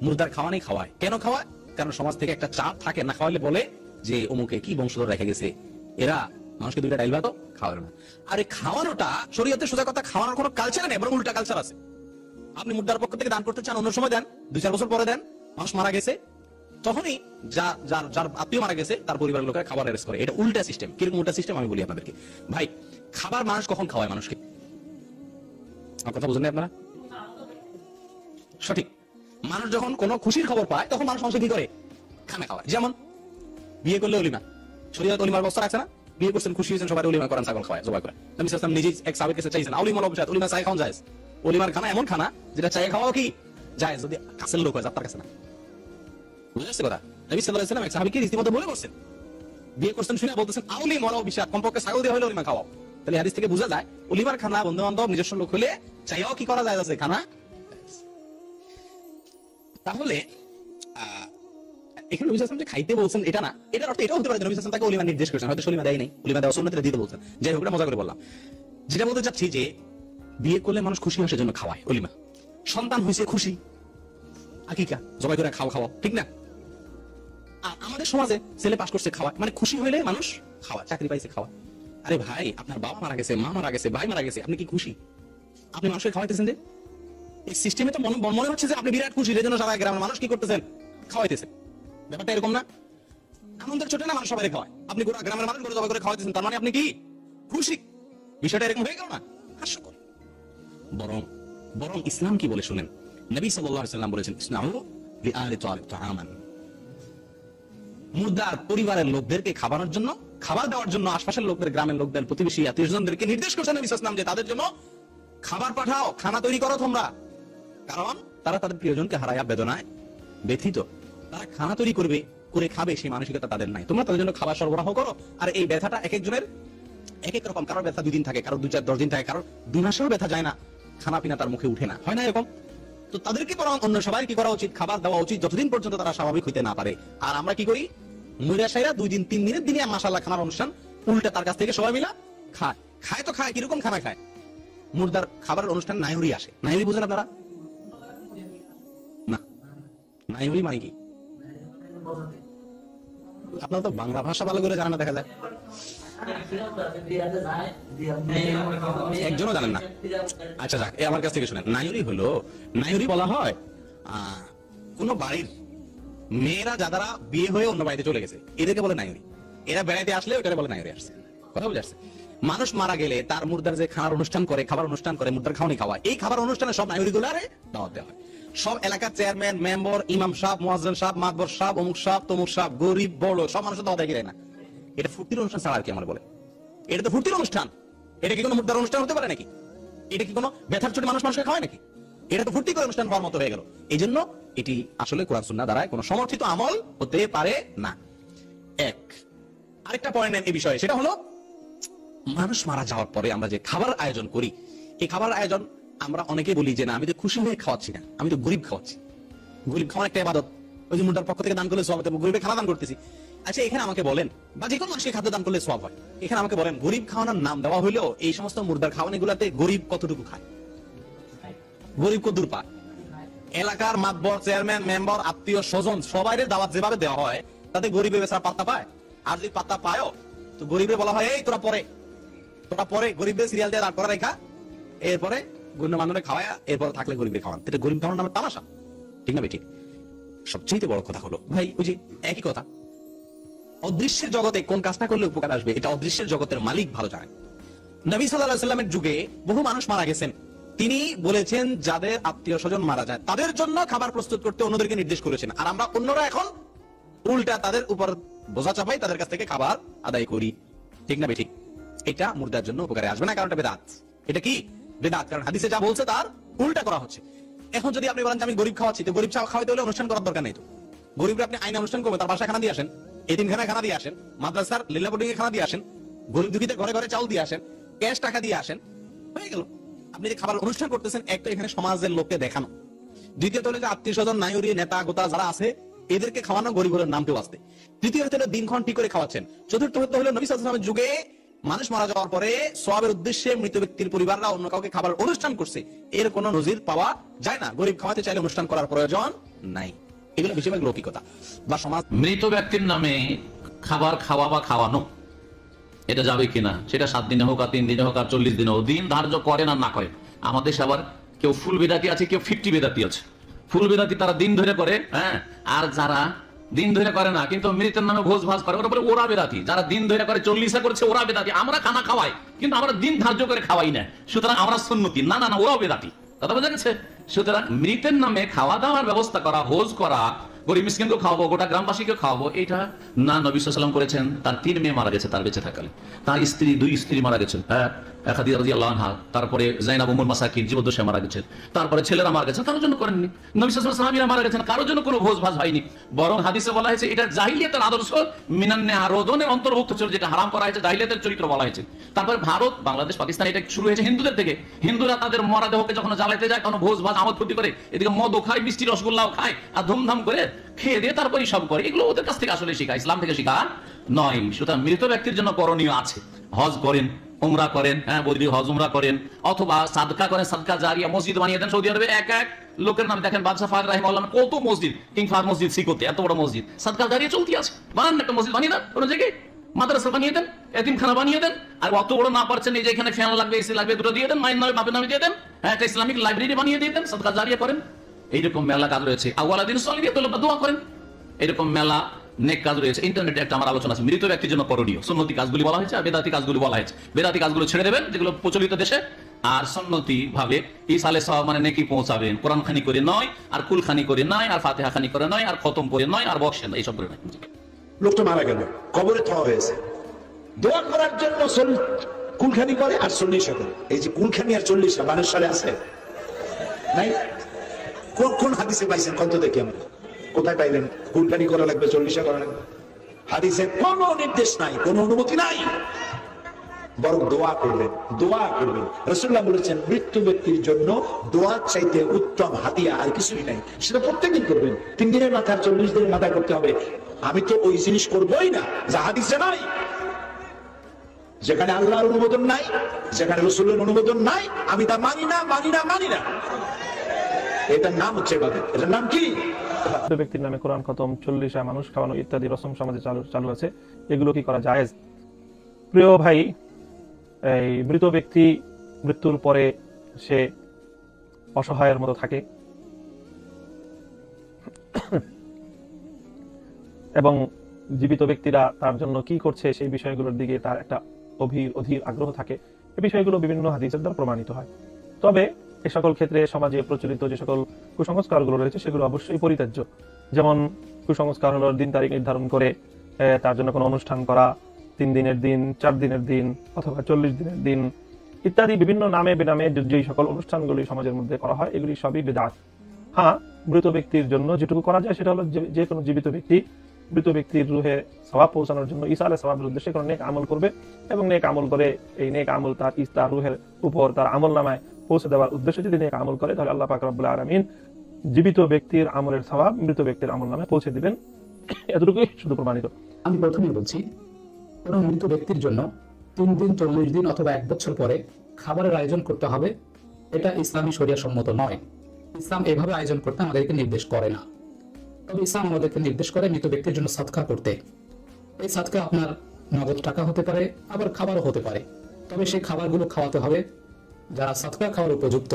মুর্দার খাওয়ানি খাওয়ায়। কেন খাওয়ায়? কারণ সমাজ থেকে একটা চাপ থাকে, না খাওয়ালে বলে যে অমুকে কি বংশধর রেখে গেছে, এরা মানুষকে 2টা ডাইল ভাতও খাওয়াবে না। আর এই খাওয়ানোটা শরীয়তে সোজা কথা, খাওয়ানোর কোনো কালচার নেই, বরং উল্টা কালচার আছে। আপনি মুর্দার পক্ষ থেকে দান করতে চান, অন্য সময় দেন, 2-4 বছর পরে দেন, মানুষ মারা গেছে তখনই যার আত্মীয় মারা গেছে তার পরিবারের লোকেরা খাবার অ্যারেঞ্জ করে। এটা উল্টা সিস্টেম। কিরকম উল্টা সিস্টেম আমি বলি আপনাদেরকে। ভাই, খাবার মানুষ কখন খাওয়ায় মানুষকে? আমার কথা বুঝেন না আপনারা? সঠিক, মানুষ যখন কোনো খুশির খবর পায় তখন মানুষ মানুষকে কি করে? খানা খাওয়ায়। যেমন বিয়ে করলে অলিমা, শরীয়ত অলিমার ব্যবস্থা রাখছে না? বিয়ে করছেন, খুশি হয়েছেন, সবাই অলিমা করেন, ছাগল খাওয়ায়, জবাই করে। নবী সাল্লাল্লাহু আলাইহি ওয়াসাল্লাম নিজেই এক সাহাবীর কাছে চাইছেন অলিমা অবশাত, অলিমা চাই খাওয়া যায়। অলিমার খানা এমন খানা যেটা চাই খাওয়াও কি যায়, যদি কাছের লোক হয়, যার কাছে না। বুঝতে কথা? নবী সাল্লাল্লাহু আলাইহি ওয়াসাল্লাম এক সাহাবীকে রীতিমতো বলে বলছেন, বিয়ে করছেন শুনে বলতেছেন আউলি মরাও বিষাদ, কমপক্ষে ছাগল দিয়ে হলে অলিমা খাওয়াও। তাহলে হাদিস থেকে বোঝা যায় অলিমার খানা বন্ধু বান্ধব নিজস্ব লোক হলে চাইও কি করা যায়, আছে খানা। তাহলে এখানে নবী সাল্লাল্লাহু আলাইহি ওয়াসাল্লাম যে খাইতে বলছেন এটা না, এটার অর্থ এটাও হতে পারে নবী সাল্লাল্লাহু আলাইহি ওয়াসাল্লাম তাকে অলিমা নির্দেশ করেছেন, হয়তো অলিমা দেয় নাই, অলিমা দেওয়ার সুন্নাতের দিতে বলছেন। যাই হোক, এটা মজা করে বললাম। যেটা বলতে চাচ্ছি যে বিয়ে করলে মানুষ খুশি হয় সেজন্য খাওয়ায় অলিমা। সন্তান হয়েছে খুশি, আকিকা জবাই করে খাওয়া, ঠিক না? আর আমাদের সমাজে ছেলে পাস করছে খাওয়া মানে খুশি হইলে মানুষ খাওয়া, চাকরি পাইছে খাওয়া। আরে ভাই, আপনার বাবা মারা গেছে, মা মারা গেছে, ভাই মারা গেছে, আপনি কি খুশি? আপনি মানুষকে খাওয়াইতেছেন যে এই সিস্টেমে তো মনে হচ্ছে যে আপনি বিরাট খুশি, এর জন্য সারা গ্রামের মানুষ কি করতেছেন? খাওয়াইতেছেন। ব্যাপারটা এরকম না? আনন্দের ছোটে না মানুষ সবাই খাওয়ায়, আপনি গোটা গ্রামের মানুষ জবাই করে খাওয়াইতেছেন, তার মানে আপনি কি খুশি? বিষয়টা এরকম হয়ে গেল না? হাস্যকর। বরং ইসলাম কি বলে শুনেন। নবী সাল্লাল্লাহু আলাইহি ওয়াসাল্লাম বলেছেন, ইসনাউ লিআলি তালিব তাআমান, মুর্দার পরিবারের লোকদেরকে খাবারের জন্য, খাবার দেওয়ার জন্য আশপাশের লোকদের, গ্রামের লোকদের, প্রতিবেশী আত্মীয়স্বজনদেরকে নির্দেশ করেছেন নবী সাল্লাল্লাহু আলাইহি ওয়াসাল্লাম যে তাদের জন্য খাবার পাঠাও, খানা তৈরি করো তোমরা। কারণ তারা তাদের প্রিয়জনকে হারায়া বেদনায় ব্যথিত, তারা খানা তৈরি করবে, করে খাবে, সেই মানসিকতা তাদের নাই। তোমরা তাদের জন্য খাবার সরবরাহ করো। আর এই ব্যথাটা এক একজনের এক এক রকম, কারোর ব্যথা 2 দিন থাকে, কারোর 2-4-10 দিন থাকে, কারোর 2 মাসেও ব্যথা যায় না, খানা পিনা তার মুখে উঠে না, হয় না এরকম? তো তাদেরকে বরং অন্য সবাই কি করা উচিত? খাবার দেওয়া উচিত যতদিন পর্যন্ত তারা স্বাভাবিক হইতে না পারে। আর আমরা কি করি? মুরাশাইরা 2 দিন 3 দিনের দিনে মাশাআল্লাহ খানার অনুষ্ঠান, উল্টা তার কাছ থেকে সবাই মিলা খায় তো খায়। কিরকম খানা খায়? মুর্দার খাবারের অনুষ্ঠান নাইহুরি আসে। নাইহুরি বুঝেন আপনারা? না, নাইহুরি মানে কি? আপনারা তো বাংলা ভাষা ভালো করে জানেন না দেখা যায়, একজনও জানেন না। আচ্ছা যাক, আমার কাছ থেকে শুনেন। নাইহুরি হলো, নাইহুরি বলা হয় কোন বাড়ির মেয়েরা যারা বিয়ে হয়ে অন্য বাড়িতে চলে গেছে, এদেরকে বলে নাইহুরি। এরা বেড়াইতে আসলে ওটাকে বলে নাইহুরি আসছে। কথা বুঝে আসছে? মানুষ মারা গেলে তার মুর্দার যে খাওয়ার অনুষ্ঠান করে, খাবার অনুষ্ঠান করে, মুর্দার খাওয়ানি খাওয়ায়, এই খাবার অনুষ্ঠানে সব নাইহুরি গুলো দাওয়াত দেওয়া হয়। সব এলাকার চেয়ারম্যান, মেম্বার, ইমাম সাহেব, মুয়াজ্জিন সাহেব, মাতবর সাহেব, অমুক সাহেব, তমুক সাহেব, গরিব বড় সব মানুষের দাওয়াত দেয় না। এটা ফুর্তির অনুষ্ঠান ছাড়া আর কি আমার বলে? এটা তো ফুর্তির অনুষ্ঠান। এটা কি কোনো মুর্দার অনুষ্ঠান হতে পারে নাকি? এটা কি কোনো ব্যথার ছোট মানুষ মানুষকে খাওয়ায় নাকি? এটা তো ফুর্তি করে অনুষ্ঠান হওয়ার মতো হয়ে গেল। এই জন্য এটি আসলে কোরআন সুন্নাহ দ্বারা কোনো সমর্থিত আমল হতে পারে না। আরেকটা পয়েন্ট এই বিষয়ে, সেটা হলো মানুষ মারা যাওয়ার পরে আমরা যে খাবার আয়োজন করি, এই খাবার আয়োজন আমরা অনেকে বলি যে না, আমি তো খুশি হয়ে খাওয়াচ্ছি না, আমি তো গরিব খাওয়াচ্ছি। গরিব খাওয়ার একটা ইবাদত, ওই যে মুর্দার পক্ষ থেকে দান করলে সওয়াব, গরিবের খানা দান করতেছি। আচ্ছা, এখানে আমাকে বলেন, বা যে কোনো মানুষকে খাদ্য দান করলে সওয়াব হয়, এখানে আমাকে বলেন গরিব খাওয়ানোর নাম দেওয়া হইলেও এই সমস্ত মুর্দার খাওয়ানি গুলাতে গরিব কতটুকু খায়? গরিব কদ্দুর পায়? এলাকার মাতবর, চেয়ারম্যান, মেম্বার, আত্মীয় স্বজন সবাইরে দাওয়াত যেভাবে দেওয়া হয়, তাতে গরিবের বেচারা পাত্তা পায়? আর যদি পাত্তা পায়ও তো গরিবের বলা হয় এই তোরা পরে গরিবের সিরিয়াল দিয়ে দাঁড় করা রেখা, এরপরে গণ্যমান্য খাওয়ায়, এরপর থাকলে গরিবের খাওয়ান। এটা গরিব খাওয়ানোর নামে তামাশা, ঠিক না? ঠিক। সবচেয়ে বড় কথা হলো ভাই ওই যে একই কথা, অদৃশ্যের জগতে কোন কাজটা করলে উপকার আসবে এটা অদৃশ্যের জগতের মালিক ভালো জানেন। নবী সাল্লাল্লাহু আলাইহি ওয়াসাল্লামের যুগে বহু মানুষ মারা গেছেন, তিনি বলেছেন যাদের আত্মীয় স্বজন মারা যায় তাদের জন্য খাবার প্রস্তুত করতে অন্যদেরকে নির্দেশ করেছেন, আর আমরা অন্যরা এখন উল্টা তাদের উপর বোঝা চাপাই, তাদের কাছ থেকে খাবার আদায় করি। ঠিক না বেঠিক? এটা মুর্দার জন্য উপকারে আসবে না, কারণ এটা বেদাত। এটা কি বেদাত? কারণ হাদিসে যা বলছে তার উল্টা করা হচ্ছে। এখন যদি আপনি বলেন যে আমি গরিব খাওয়াচ্ছি, তো গরিব খাওয়াইতে হলে অনুষ্ঠান করার দরকার নেই। তো গরিবরা আপনি আইনে অনুষ্ঠান করবেন, তার বাসায় খানা দিয়ে আসেন, এতিমখানায় খানা দিয়ে আসেন, মাদ্রাসার লীলা বোর্ডিং এ খানা দিয়ে আসেন, গরিব দুঃখীতে ঘরে ঘরে চাউল দিয়ে আসেন, ক্যাশ টাকা দিয়ে আসেন, হয়ে গেল। আপনি যে খাবার অনুষ্ঠান করতেছেন, একটা এখানে সমাজের লোককে দেখানো, দ্বিতীয়ত হলো যে আত্মীয় স্বজন নায়ুরি নেতা গোতা যারা আছে এদেরকে খাওয়ানো, গরিবের নামটাও আসতে, তৃতীয়ত হলো দিনক্ষণ ঠিক করে খাওয়াচ্ছেন, চতুর্থ হলো নবী সাল্লাল্লাহু আলাইহি ওয়াসাল্লামের যুগে মানুষ মারা যাওয়ার পরে সওয়াবের উদ্দেশ্যে মৃত ব্যক্তির পরিবাররা অন্য কাউকে খাবার অনুষ্ঠান করছে, এর কোনো নজির পাওয়া যায় না। গরিব খাওয়াতে চাইলে অনুষ্ঠান করার প্রয়োজন নাই। এগুলো বেশিরভাগ লৌকিকতা বা সমাজ। মৃত ব্যক্তির নামে খাবার খাওয়া বা খাওয়ানো এটা যাবে কিনা, সেটা 7 দিনে হোক আর 3 দিনে হোক আর 40 দিনে হোক, দিন ধার্য করেন আর না করে। আমাদের আবার কেউ ফুল বেদাতি আছে, কেউ 50 বেদাতি আছে। ফুল বেদাতি তারা দিন ধরে করে, হ্যাঁ, আর যারা দিন ধরে করে না কিন্তু মৃতের নামে ভোজ ভাজ করে ওরা বলে ওরা বেদাতি। যারা দিন ধরে করে 40 করছে ওরা বেদাতি। আমরা খানা খাওয়াই কিন্তু আমরা দিন ধার্য করে খাওয়াই না, সুতরাং আমরা সুন্নতি। না না না, ওরাও বেদাতি। কথা বোঝা গেছে? সুতরাং মৃতের নামে খাওয়া দাওয়ার ব্যবস্থা করা, ভোজ করা, গরিব মিসকিনকে খাওয়াবো, গোটা গ্রামবাসীকে খাওয়াবো, এটা না নবী সাল্লাল্লাহু আলাইহি ওয়াসাল্লাম করেছেন। তার 3 মেয়ে মারা গেছে তার বেঁচে থাকালে, তার স্ত্রী 2 স্ত্রী মারা গেছেন, হ্যাঁ, খাদিজা রাদিয়াল্লাহু আনহা, তারপরে জাইনাব উম্মুল মাসাকিন জীবদ্দশায় মারা গেছেন, তারপরে ছেলেরা মারা গেছেন, কারোর জন্য করেননি। নবী সাল্লাল্লাহু আলাইহি ওয়াসাল্লাম সাহাবীরা মারা গেছেন, কারোর জন্য কোনো ভোজ ভাজ হয়নি। বরং হাদিসে বলা হয়েছে এটা জাহিলিয়াতের আদর্শ, মিনান্নে আরোদনের অন্তর্ভুক্ত ছিল, যেটা হারাম করা হয়েছে, জাহিলিয়াতের চরিত্র বলা হয়েছে। তারপরে ভারত, বাংলাদেশ, পাকিস্তান, এটা শুরু হয়েছে হিন্দুদের থেকে। হিন্দুরা তাদের মরা দেহকে যখন জ্বালাইতে যায় তখন ভোজ ভাজ আমোদ ফুর্তি করে, এদিকে মদও খায়, মিষ্টি রসগোল্লাও খায়, আর ধুমধাম করে খেয়ে দিয়ে তারপরে সব করে। এগুলো ওদের কাছ থেকে আসলে শেখা, ইসলাম থেকে শেখা নয়। সুতরাং মৃত ব্যক্তির জন্য করণীয় আছে, হজ করেন, উমরা করেন, হ্যাঁ, বদরি হজ উমরা করেন, অথবা সাদকা করেন, সাদকা জারিয়া, মসজিদ বানিয়ে দেন। সৌদি আরবে এক এক লোকের নামে দেখেন, বাদশাহ ফাহাদ রাহিমাহুল্লাহ কত মসজিদ, কিং ফাহাদ মসজিদ সিকোতে এত বড় মসজিদ, সাদকা জারিয়া চলতি আছে। বানান একটা মসজিদ বানিয়ে দেন, কোনো জায়গায় মাদ্রাসা বানিয়ে দেন, এতিমখানা বানিয়ে দেন। আর অত বড় না পারছেন, এই যে এখানে ফ্যান লাগবে, এসি লাগবে, দুটো দিয়ে দেন, মায়ের নামে বাপের নামে দিয়ে দেন, হ্যাঁ, একটা ইসলামিক লাইব্রেরি বানিয়ে দিয়ে দেন, সাদকা জারিয়া করেন। এইরকম মেলা কাজ রয়েছে। আওয়ালাদিন সলিহিয়া তোলবা দোয়া করেন, এরকম মেলা নেক কাজ রয়েছে। ইন্টারনেটে একটা আমার আলোচনা আছে, মৃত ব্যক্তির জন্য করণীয়। সুন্নতি কাজগুলি বলা হয়েছে আর বেদাতি কাজগুলি বলা হয়েছে। বেদাতি কাজগুলো ছেড়ে দেবেন যেগুলো প্রচলিত দেশে, আর সুন্নতি ভাবে ইসালে সওয়াব মানে নেকি পৌঁছাবেন, কোরআন খানি করে নয়, আর কুল খানি করে নয়, আর ফাতিহা খানি করে নয়, আর খতম করে নয়, আর বক্সেন এইসব করে নয়। লোকটা মারা গেল, কবরে থাওয়া হয়েছে, দোয়া করার জন্য কুলখানি করে আর 40 করে। এই যে কুলখানি আর 40 মানুষ সালে আছে নাই? কোন হাদিসে পাইছেন? কত দেখি আমরা, কোথায় পাইলেন কুলখানি করা লাগবে, 40 করা লাগবে? হাদিসে কোনো নির্দেশ নাই, কোনো অনুমতি নাই। বরং দোয়া করবেন, দোয়া করবেন। রাসূলুল্লাহ বলেছেন মৃত্যু ব্যক্তির জন্য দোয়া চাইতে উত্তম হাদিয়া আর কিছুই নাই। সেটা প্রত্যেকদিন করবেন, 3 দিনের মাথায় 40 দিনের মাথায় করতে হবে। আমি তো ওই জিনিস করবোই না যা হাদিসে নাই। যেখানে আল্লাহর অনুমোদন নাই, যেখানে রাসূলের অনুমোদন নাই, আমি তা মানি না, মানি না, মানি না। এটার নাম হচ্ছে ইবাদত। এটার নাম কি? ব্যক্তির নামে কোরআন খতম, 40 মানুষ খাওয়ানো ইত্যাদি রসম সমাজে চালু আছে, এগুলো কি করা জায়েজ? প্রিয় ভাই, এই মৃত ব্যক্তি মৃত্যুর পরে সে অসহায়ের মতো থাকে এবং জীবিত ব্যক্তিরা তার জন্য কি করছে সেই বিষয়গুলোর দিকে তার একটা অধীর আগ্রহ থাকে। এই বিষয়গুলো বিভিন্ন হাদিসের দ্বারা প্রমাণিত হয়। তবে এ সকল ক্ষেত্রে সমাজে প্রচলিত যে সকল কুসংস্কারগুলো রয়েছে সেগুলো অবশ্যই পরিত্যাজ্য। যেমন কুসংস্কার হলো দিন তারিখ নির্ধারণ করে তার জন্য কোনো অনুষ্ঠান করা, 3 দিনের দিন, 4 দিনের দিন, অথবা 40 দিনের দিন ইত্যাদি বিভিন্ন নামে বেনামে যেই সকল অনুষ্ঠানগুলি সমাজের মধ্যে করা হয় এগুলি সবই বেদাত। হ্যাঁ, মৃত ব্যক্তির জন্য যেটুকু করা যায় সেটা হলো যে কোনো জীবিত ব্যক্তি মৃত ব্যক্তির রুহে সওয়াব পৌঁছানোর জন্য ইসালে সওয়াবের উদ্দেশ্যে কোনো নেক আমল করবে এবং নেক আমল করে এই নেক আমল তার রুহের উপর তার আমল নামায় পৌঁছে দেওয়ার উদ্দেশ্যে যদি নেক আমল করে তাহলে আল্লাহ পাক রব্বুল আলামিন জীবিত ব্যক্তির আমলের সওয়াব মৃত ব্যক্তির আমল নামায় পৌঁছে দিবেন। এতটুকুই শুধু প্রমাণিত। আমি প্রথমেই বলছি, কোন মৃত ব্যক্তির জন্য 3 দিন, 40 দিন অথবা 1 বছর পরে খাবারের আয়োজন করতে হবে, এটা ইসলামী শরিয়া সম্মত নয়। ইসলাম এভাবে আয়োজন করতে আমাদেরকে নির্দেশ করে না। তবে ইসলাম আমাদেরকে নির্দেশ করে মৃত ব্যক্তির জন্য সাদকা করতে। এই সাদকা আপনার নগদ টাকা হতে পারে, আবার খাবারও হতে পারে। তবে সেই খাবারগুলো খাওয়াতে হবে যারা সাদকা খাওয়ার উপযুক্ত,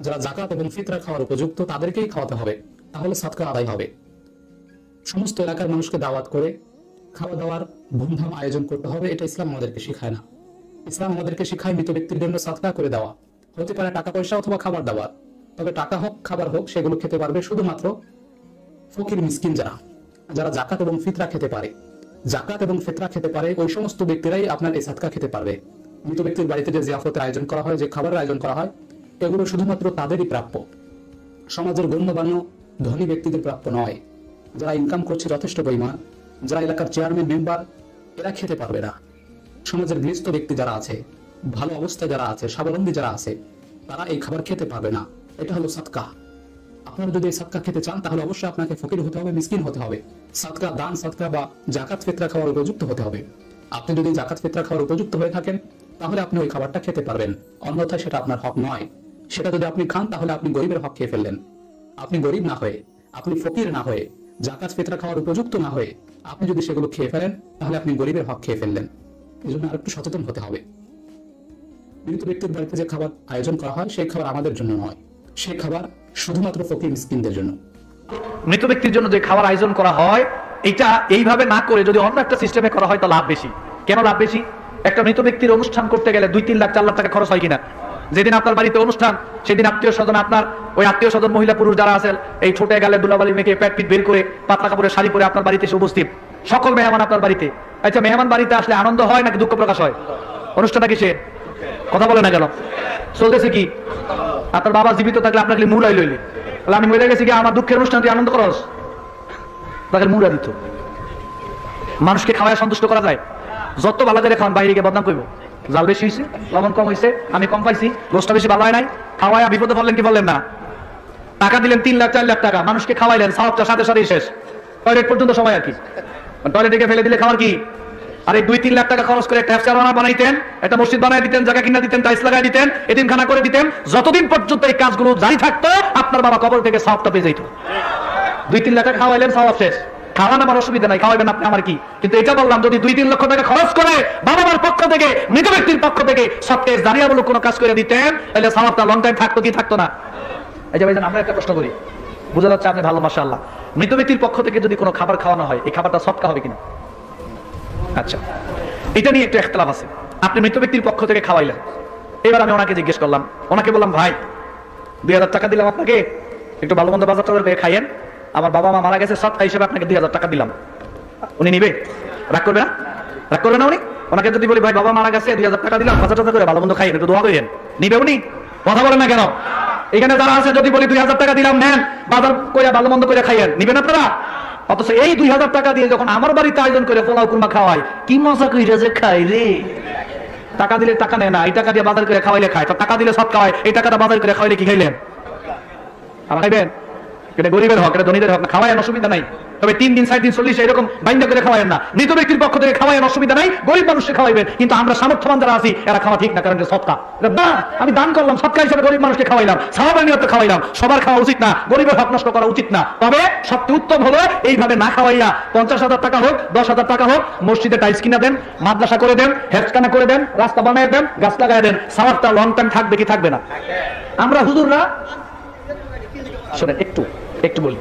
যারা যাকাত এবং ফিতরা খাওয়ার উপযুক্ত, তাদেরকেই খাওয়াতে হবে, তাহলে সাদকা আদায় হবে। সমস্ত এলাকার মানুষকে দাওয়াত করে খাওয়া দাওয়ার ধুমধাম আয়োজন করতে হবে, এটা ইসলাম আমাদেরকে শেখায় না। ইসলাম আমাদেরকে শেখায় মৃত ব্যক্তির জন্য সাদকা করে দেওয়া, হতে পারে টাকা পয়সা অথবা খাবার দাবার, তবে টাকা হোক খাবার হোক সেগুলো খেতে পারবে শুধুমাত্র ফকির মিসকিন যারা জাকাত এবং ফিতরা খেতে পারে। জাকাত এবং ফিতরা খেতে পারে ওই সমস্ত ব্যক্তিরাই আপনার এই সাদকা খেতে পারবে। মৃত ব্যক্তির বাড়িতে যে জিয়াফতের আয়োজন করা হয়, যে খাবারের আয়োজন করা হয়, এগুলো শুধুমাত্র তাদেরই প্রাপ্য, সমাজের গণ্যমান্য ধনী ব্যক্তিদের প্রাপ্য নয়। যারা ইনকাম করছে যথেষ্ট পরিমাণ, যারা এলাকার চেয়ারম্যান মেম্বার, এরা খেতে পারবে না। সমাজের গৃহস্থ ব্যক্তি যারা আছে, ভালো অবস্থায় যারা আছে, স্বাবলম্বী যারা আছে, তারা এই খাবার খেতে পারবে না। এটা হলো সাদকা। আপনারা যদি এই সাদকা খেতে চান তাহলে অবশ্যই আপনাকে ফকির হতে হবে, মিসকিন হতে হবে, সাদকা দান সাদকা বা জাকাত ফিতরা খাওয়ার উপযুক্ত হতে হবে। আপনি যদি জাকাত ফিতরা খাওয়ার উপযুক্ত হয়ে থাকেন তাহলে আপনি ওই খাবারটা খেতে পারবেন, অন্যথায় সেটা আপনার হক নয়। সেটা যদি আপনি খান তাহলে আপনি গরিবের হক খেয়ে ফেললেন। আপনি গরিব না হয়ে, আপনি ফকির না হয়ে, জাকাত ফিতরা খাওয়ার উপযুক্ত না হয়ে আপনি যদি সেগুলো খেয়ে ফেলেন তাহলে আপনি গরিবের হক খেয়ে ফেললেন। এই জন্য আরেকটু সচেতন হতে হবে। মৃত ব্যক্তির বাড়িতে যে খাবার আয়োজন করা হয় সেই খাবার আমাদের জন্য নয়, সেই খাবার শুধুমাত্র ফকির মিসকিনদের জন্য। মৃত ব্যক্তির জন্য যে খাবার আয়োজন করা হয় এটা এইভাবে না করে যদি অন্য একটা সিস্টেমে করা হয় তো লাভ বেশি। কেন লাভ বেশি? একটা মৃত ব্যক্তির অনুষ্ঠান করতে গেলে 2-3 লাখ 4 লাখ টাকা খরচ হয় কিনা? যেদিন আপনার বাড়িতে অনুষ্ঠান সেদিন আত্মীয় স্বজন, আপনার ওই আত্মীয় স্বজন মহিলা পুরুষ যারা আছেন এই ছোটে গেলে দুলাবালি মেখে পেট পিট বের করে পাতলা কাপড়ে শাড়ি পরে আপনার বাড়িতে এসে উপস্থিত, সকল মেহমান আপনার বাড়িতে। আচ্ছা, মেহমান বাড়িতে আসলে আনন্দ হয় নাকি দুঃখ প্রকাশ হয়? অনুষ্ঠানটা কিসে? কথা বলে না কেন? চলতেছে কি? আপনার বাবা জীবিত থাকলে আপনাকে মুড়াই লইলে, আমি মরে গেছি কি আমার দুঃখের অনুষ্ঠান তুই আনন্দ করস, তাকে মুড়া দিত। মানুষকে খাওয়ায় সন্তুষ্ট করা যায়? যত ভালো করে খাওয়ান বাইরে গিয়ে বদনাম করবো, জাল বেশি হয়েছে, লবণ কম হয়েছে, আমি কম পাইছি, গোষ্ঠটা বেশি ভালো হয় নাই, খাওয়ায় বিপদে পড়লেন কি বললেন না? টাকা দিলেন 3 লাখ 4 লাখ টাকা, মানুষকে খাওয়াইলেন, সাহায্যটা সাথে সাথেই শেষ, টয়লেট পর্যন্ত সময় আর কি, টয়লেটে ফেলে দিলে খাওয়ার কি? আর এই 2-3 লাখ টাকা খরচ করে একটা হেফচারখানা বানাইতেন, একটা মসজিদ বানাই দিতেন, জায়গা কিনা দিতেন, টাইলস লাগাই দিতেন, এতিমখানা করে দিতেন, যতদিন পর্যন্ত এই কাজগুলো জারি থাকতো আপনার বাবা কবর থেকে সওয়াবটা পেয়ে যাইত। 2-3 লাখ টাকা খাওয়াইলেন, সওয়াব শেষ। খাওয়ান আমার অসুবিধা নাই, খাওয়াবেন আপনি, আমার কি? কিন্তু এটা বললাম যদি 2-3 লক্ষ টাকা খরচ করে বাবা মার পক্ষ থেকে, মৃত ব্যক্তির পক্ষ থেকে সবচেয়ে জারিয়ামূলক কোনো কাজ করে দিতেন তাহলে সওয়াবটা লং টাইম থাকতো কি থাকতো না? এই যে ভাইজান আমরা একটা প্রশ্ন করি, বোঝা যাচ্ছে আপনি ভালো, মাশাআল্লাহ। মৃত ব্যক্তির পক্ষ থেকে যদি কোনো খাবার খাওয়ানো হয় এই খাবারটা সদকা হবে কিনা? আচ্ছা, এটা নিয়ে একটু ইখতিলাফ আছে। আপনি মৃত ব্যক্তির পক্ষ থেকে খাওয়াইলেন, এবার আমি ওনাকে জিজ্ঞেস করলাম, ওনাকে বললাম ভাই 2000 টাকা দিলাম আপনাকে, একটু ভালো মন্দ বাজার টাজার করে খাইয়েন, আমার বাবা মা মারা গেছে, সদকা হিসেবে আপনাকে 2000 টাকা দিলাম। উনি নিবে? রাগ করবে না? রাগ করবে না উনি? ওনাকে যদি বলি ভাই বাবা মারা গেছে 2000 টাকা দিলাম, বাজার টাজার করে ভালো মন্দ খাইয়েন, একটু দোয়া করেন, নিবে উনি? কথা বলেন না কেন? এখানে যারা আছে যদি বলি 2000 টাকা দিলাম, নেন, বাজার করে ভালো মন্দ করে খাইয়েন, নিবেন আপনারা? অথচ এই 2000 টাকা দিয়ে যখন আমার বাড়িতে আয়োজন করে পোলাও কুরমা খাওয়াই, কি মজা কইরা যে খাই রে। টাকা দিলে টাকা নেয় না, এই টাকা দিয়ে বাজার করে খাওয়াইলে খায়, টাকা দিলে সব খাওয়ায়, এই টাকাটা বাজার করে খাওয়াইলে কি খাইলেন? আমার খাইবেন? এটা গরিবের হক, এটা ধনীদের হক না, খাওয়ায় অসুবিধা নাই, তবে 3 দিন 4 দিন 40 এরকম বাইন্দা করে খাওয়ায়েন না। মৃত ব্যক্তির পক্ষ থেকে খাওয়ায় অসুবিধা নাই, গরিব মানুষকে খাওয়াইবেন, কিন্তু আমরা সামর্থ্যবান যারা আছি এরা খাওয়া ঠিক না, কারণ এটা সদকা। না, আমি দান করলাম, সদকা হিসেবে গরিব মানুষকে খাওয়াইলাম, সওয়াবের নিয়তে খাওয়াইলাম, সবার খাওয়া উচিত না, গরিবের হক নষ্ট করা উচিত না। তবে সবচেয়ে উত্তম হলো এইভাবে না খাওয়াইয়া 50,000 টাকা হোক, 10,000 টাকা হোক, মসজিদে টাইলস কিনা দেন, মাদ্রাসা করে দেন, হেফখানা করে দেন, রাস্তা বানিয়ে দেন, গাছ লাগাই দেন, সওয়াবটা লং টাইম থাকবে কি থাকবে না? আমরা হুজুররা শুনেন একটু বলি,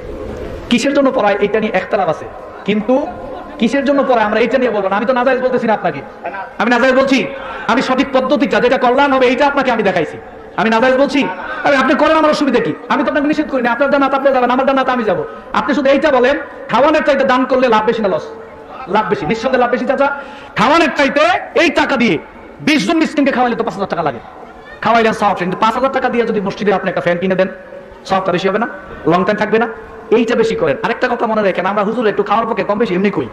কিসের জন্য পড়ায় এটা নিয়ে ইখতিলাফ আছে, কিন্তু কিসের জন্য পড়ায় আমরা এটা নিয়ে বলবো না। আমি তো নাজায়েজ বলতেছি না আপনাকে, আমি নাজায়েজ বলছি, আমি সঠিক পদ্ধতিটা যেটা কল্যাণ হবে এইটা আপনাকে আমি দেখাইছি, আমি নাজায়েজ বলছি। আরে আপনি করেন, আমার অসুবিধা কি? আমি তো আপনাকে নিষেধ করি না, আপনার জান্নাত আপনি যাবেন, আমার জান্নাত আমি যাবো। আপনি শুধু এইটা বলেন, খাওয়ানোর চাইতে দান করলে লাভ বেশি না লস? লাভ বেশি, নিঃসন্দেহে লাভ বেশি চাচা। খাওয়ানোর চাইতে এই টাকা দিয়ে 20 জন মিসকিনকে খাওয়াইলে তো 5000 টাকা লাগে, খাওয়াইলেন সওয়াব, কিন্তু 5000 টাকা দিয়ে যদি মসজিদে আপনি একটা ফ্যান কিনে দেন, সওয়াবটা বেশি হবে না? লং টাইম থাকবে না? এইটা বেশি করেন। আরেকটা কথা মনে রাখেন, আমরা হুজুর একটু খাওয়ার পক্ষে কম বেশি এমনি কই,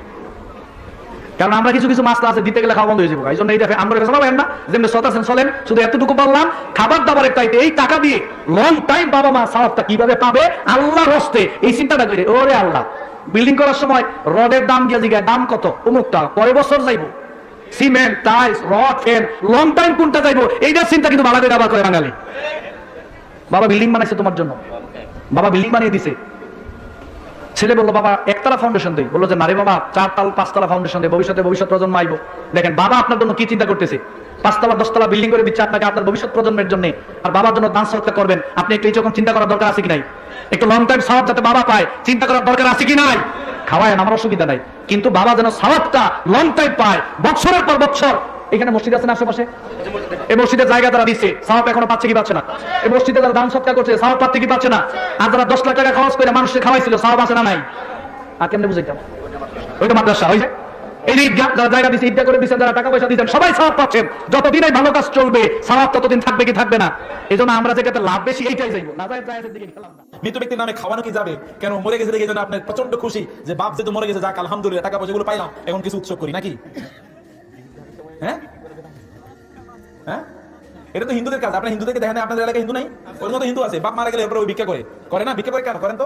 কারণ আমরা কিছু কিছু মাসলা আছে দিতে গেলে খাওয়া বন্ধ হয়ে যাবো, এই জন্য এইটা আমরা চালাবেন না, যেমনি সতাছেন চলেন। শুধু এতটুকু বললাম, খাবার দাবারের চাইতে এই টাকা দিয়ে লং টাইম বাবা মা সওয়াবটা কিভাবে পাবে আল্লাহর হস্তে, এই চিন্তাটা করে। ওরে আল্লাহ, বিল্ডিং করার সময় রডের দাম গিয়ে জিজ্ঞাসা দাম কত, অমুকটা, পরের বছর যাইবো, cement tiles rod fan long time কোনটা যাইবো, এইটার চিন্তা কিন্তু বাংলাদেশ আবার করে বাঙালি। বাবা বিল্ডিং বানাইছে তোমার জন্য, বাবা বিল্ডিং বানিয়ে দিছে, ছেলে বললো বাবা একতলা ফাউন্ডেশন দেই, বললো যে না রে বাবা 4 তলা 5 তলা ফাউন্ডেশন দেয়, ভবিষ্যৎ প্রজন্ম আইবো। দেখেন বাবা আপনার জন্য কি চিন্তা করতেছে, 5 তলা 10 তলা বিল্ডিং করে দিচ্ছে আপনাকে আপনার ভবিষ্যৎ প্রজন্মের জন্য, আর বাবার জন্য দান সদকা করবেন। আপনি একটু এইরকম চিন্তা করার দরকার আছে কি নাই? একটু লং টাইম সওয়াব যাতে বাবা পায় চিন্তা করার দরকার আছে কি নাই? খাওয়ায় আমার অসুবিধা নাই, কিন্তু বাবা যেন সওয়াবটা লং টাইম পায়, বছরের পর বছর। এখানে মসজিদ আছে না আশেপাশে? এই মসজিদের জায়গা তারা দিচ্ছে, সওয়াব এখনো পাচ্ছে কি পাচ্ছে না? এই মসজিদে তারা দান সৎকার করছে, সওয়াব পাচ্ছে কি পাচ্ছে না? আর যারা 10 লাখ টাকা খরচ করে মানুষকে খাওয়াইছিল, সওয়াব আছে না নাই? আর কেমনে বুঝাইতাম? ওইটা মাদ্রাসা হয়েছে। এই যে জায়গা দিচ্ছে, ঈদগাহ করে দিচ্ছেন, যারা টাকা পয়সা দিচ্ছেন, সবাই সওয়াব পাচ্ছেন। যতদিন এই ভালো কাজ চলবে, সওয়াব ততদিন থাকবে কি থাকবে না? এই জন্য আমরা যেটাতে লাভ বেশি এইটাই যাইবো, না যায় জায়েজের দিকে খেলাম না। মৃত ব্যক্তির নামে খাওয়ানো কি যাবে? কেন মরে গেছে দেখে আপনার প্রচন্ড খুশি যে বাপ যেহেতু মরে গেছে, যাক আলহামদুলিল্লাহ টাকা পয়সা গুলো পাইলাম, এখন কিছু উৎসব করি নাকি? হ্যাঁ হ্যাঁ, এটা তো হিন্দুদের কাজ। আপনার হিন্দুদেরকে দেখেন, আপনাদের এলাকায় হিন্দু নাই? ওর মতো হিন্দু আছে, বাপ মারা গেলে এরপরে ওই ভিক্ষা করে না? ভিক্ষা করে কেন করেন? তো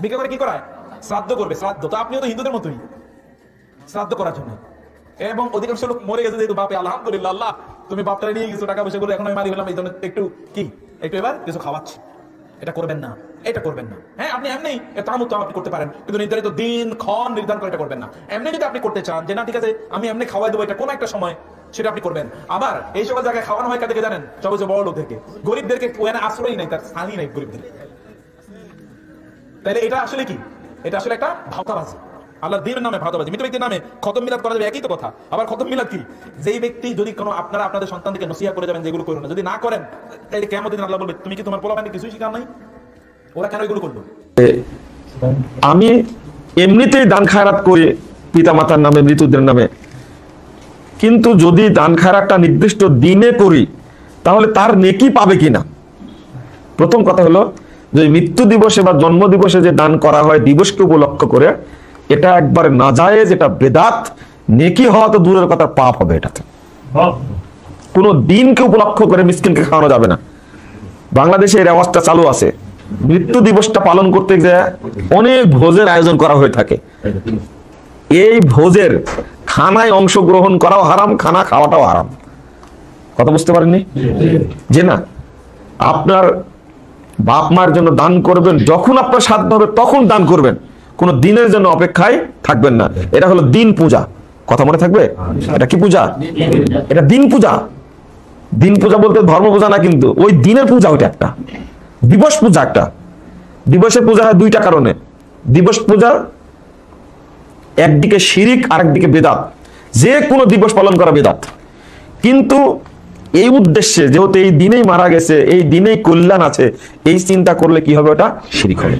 ভিক্ষা করে কি করায়? শ্রাদ্ধ করবে, শ্রাদ্ধ। তো আপনিও তো হিন্দুদের মতোই, শ্রাদ্ধ করার জন্য। এবং অধিকাংশ লোক মরে গেছে যেহেতু, বাপে আলহামদুলিল্লাহ, আল্লাহ তুমি বাপটারে নিয়ে গেছো, টাকা পয়সা গুলো এখন আমি মারি ফেলাম, এই জন্য একটু এবার কিছু খাওয়াচ্ছি। এটা করবেন না, এটা করবেন না। হ্যাঁ, আপনি এমনি তামুত আপনি করতে পারেন, কিন্তু নির্ধারিত দিন ক্ষণ নির্ধারণ করে এটা করবেন না। এমনি যদি আপনি করতে চান যে না ঠিক আছে আমি এমনি খাওয়াই দেবো, এটা কোন একটা সময়, সেটা আপনি করবেন। আবার এই সকল জায়গায় খাওয়ানো হয় কাদেরকে জানেন? সবচেয়ে বড় লোকদেরকে। গরিবদেরকে ওখানে আশ্রয় নাই, তার স্থানই নাই গরিবদের। তাহলে এটা আসলে কি? এটা আসলে একটা ভাওতাবাজি, আল্লাহর দ্বীনের নামে ভাওতাবাজি। মৃত ব্যক্তির নামে খতম মিলাদ করা যাবে, একই তো কথা। আবার খতম মিলাদ কি? যেই ব্যক্তি যদি কোনো আপনারা আপনাদের সন্তানকে নসিহত করে যাবেন যেগুলো করুন না, যদি না করেন তাহলে কিয়ামতের দিন আল্লাহ বলবে তুমি কি তোমার পোলাপানকে কিছুই শিখাও নাই? ওরা কেন এগুলো করলো? আমি এমনিতেই দান খায়রাত করি পিতা মাতার নামে, মৃতদের নামে, কিন্তু যদি দান খায়রাতটা নির্দিষ্ট দিনে করি তাহলে তার নেকি পাবে কিনা? প্রথম কথা হলো যে মৃত্যু দিবসে বা জন্ম দিবসে যে দান করা হয় দিবসকে উপলক্ষ করে, এটা একবারে নাজায়েজ, এটা বেদাত। নেকি হওয়া তো দূরের কথা, পাপ হবে এটাতে। কোনো দিনকে উপলক্ষ করে মিসকিনকে খাওয়ানো যাবে না। বাংলাদেশে এই রেওয়াজটা চালু আছে, মৃত্যু দিবসটা পালন করতে গিয়ে অনেক ভোজের আয়োজন করা হয়ে থাকে। এই ভোজের খানায় অংশগ্রহণ করাও হারাম, খানা খাওয়াটাও হারাম। কথা বুঝতে পারেননি? যে না, আপনার বাপ মার জন্য দান করবেন, যখন আপনার সাধ্য হবে তখন দান করবেন, কোন দিনের জন্য অপেক্ষায় থাকবেন না। এটা হলো দিন পূজা। কথা মনে থাকবে? এটা কি পূজা? এটা দিন পূজা। দিন পূজা বলতে ধর্ম পূজা না, কিন্তু ওই দিনের পূজা ওইটা একটা দিবস পূজা। একটা দিবসের পূজা হয় দুইটা কারণে। দিবস পূজা একদিকে শিরিক, আরেকদিকে বেদাত। যে কোনো দিবস পালন করা বেদাত, কিন্তু এই উদ্দেশ্যে যেহেতু এই দিনেই মারা গেছে, এই দিনেই কল্যাণ আছে, এই চিন্তা করলে কি হবে? ওটা শিরিক হবে।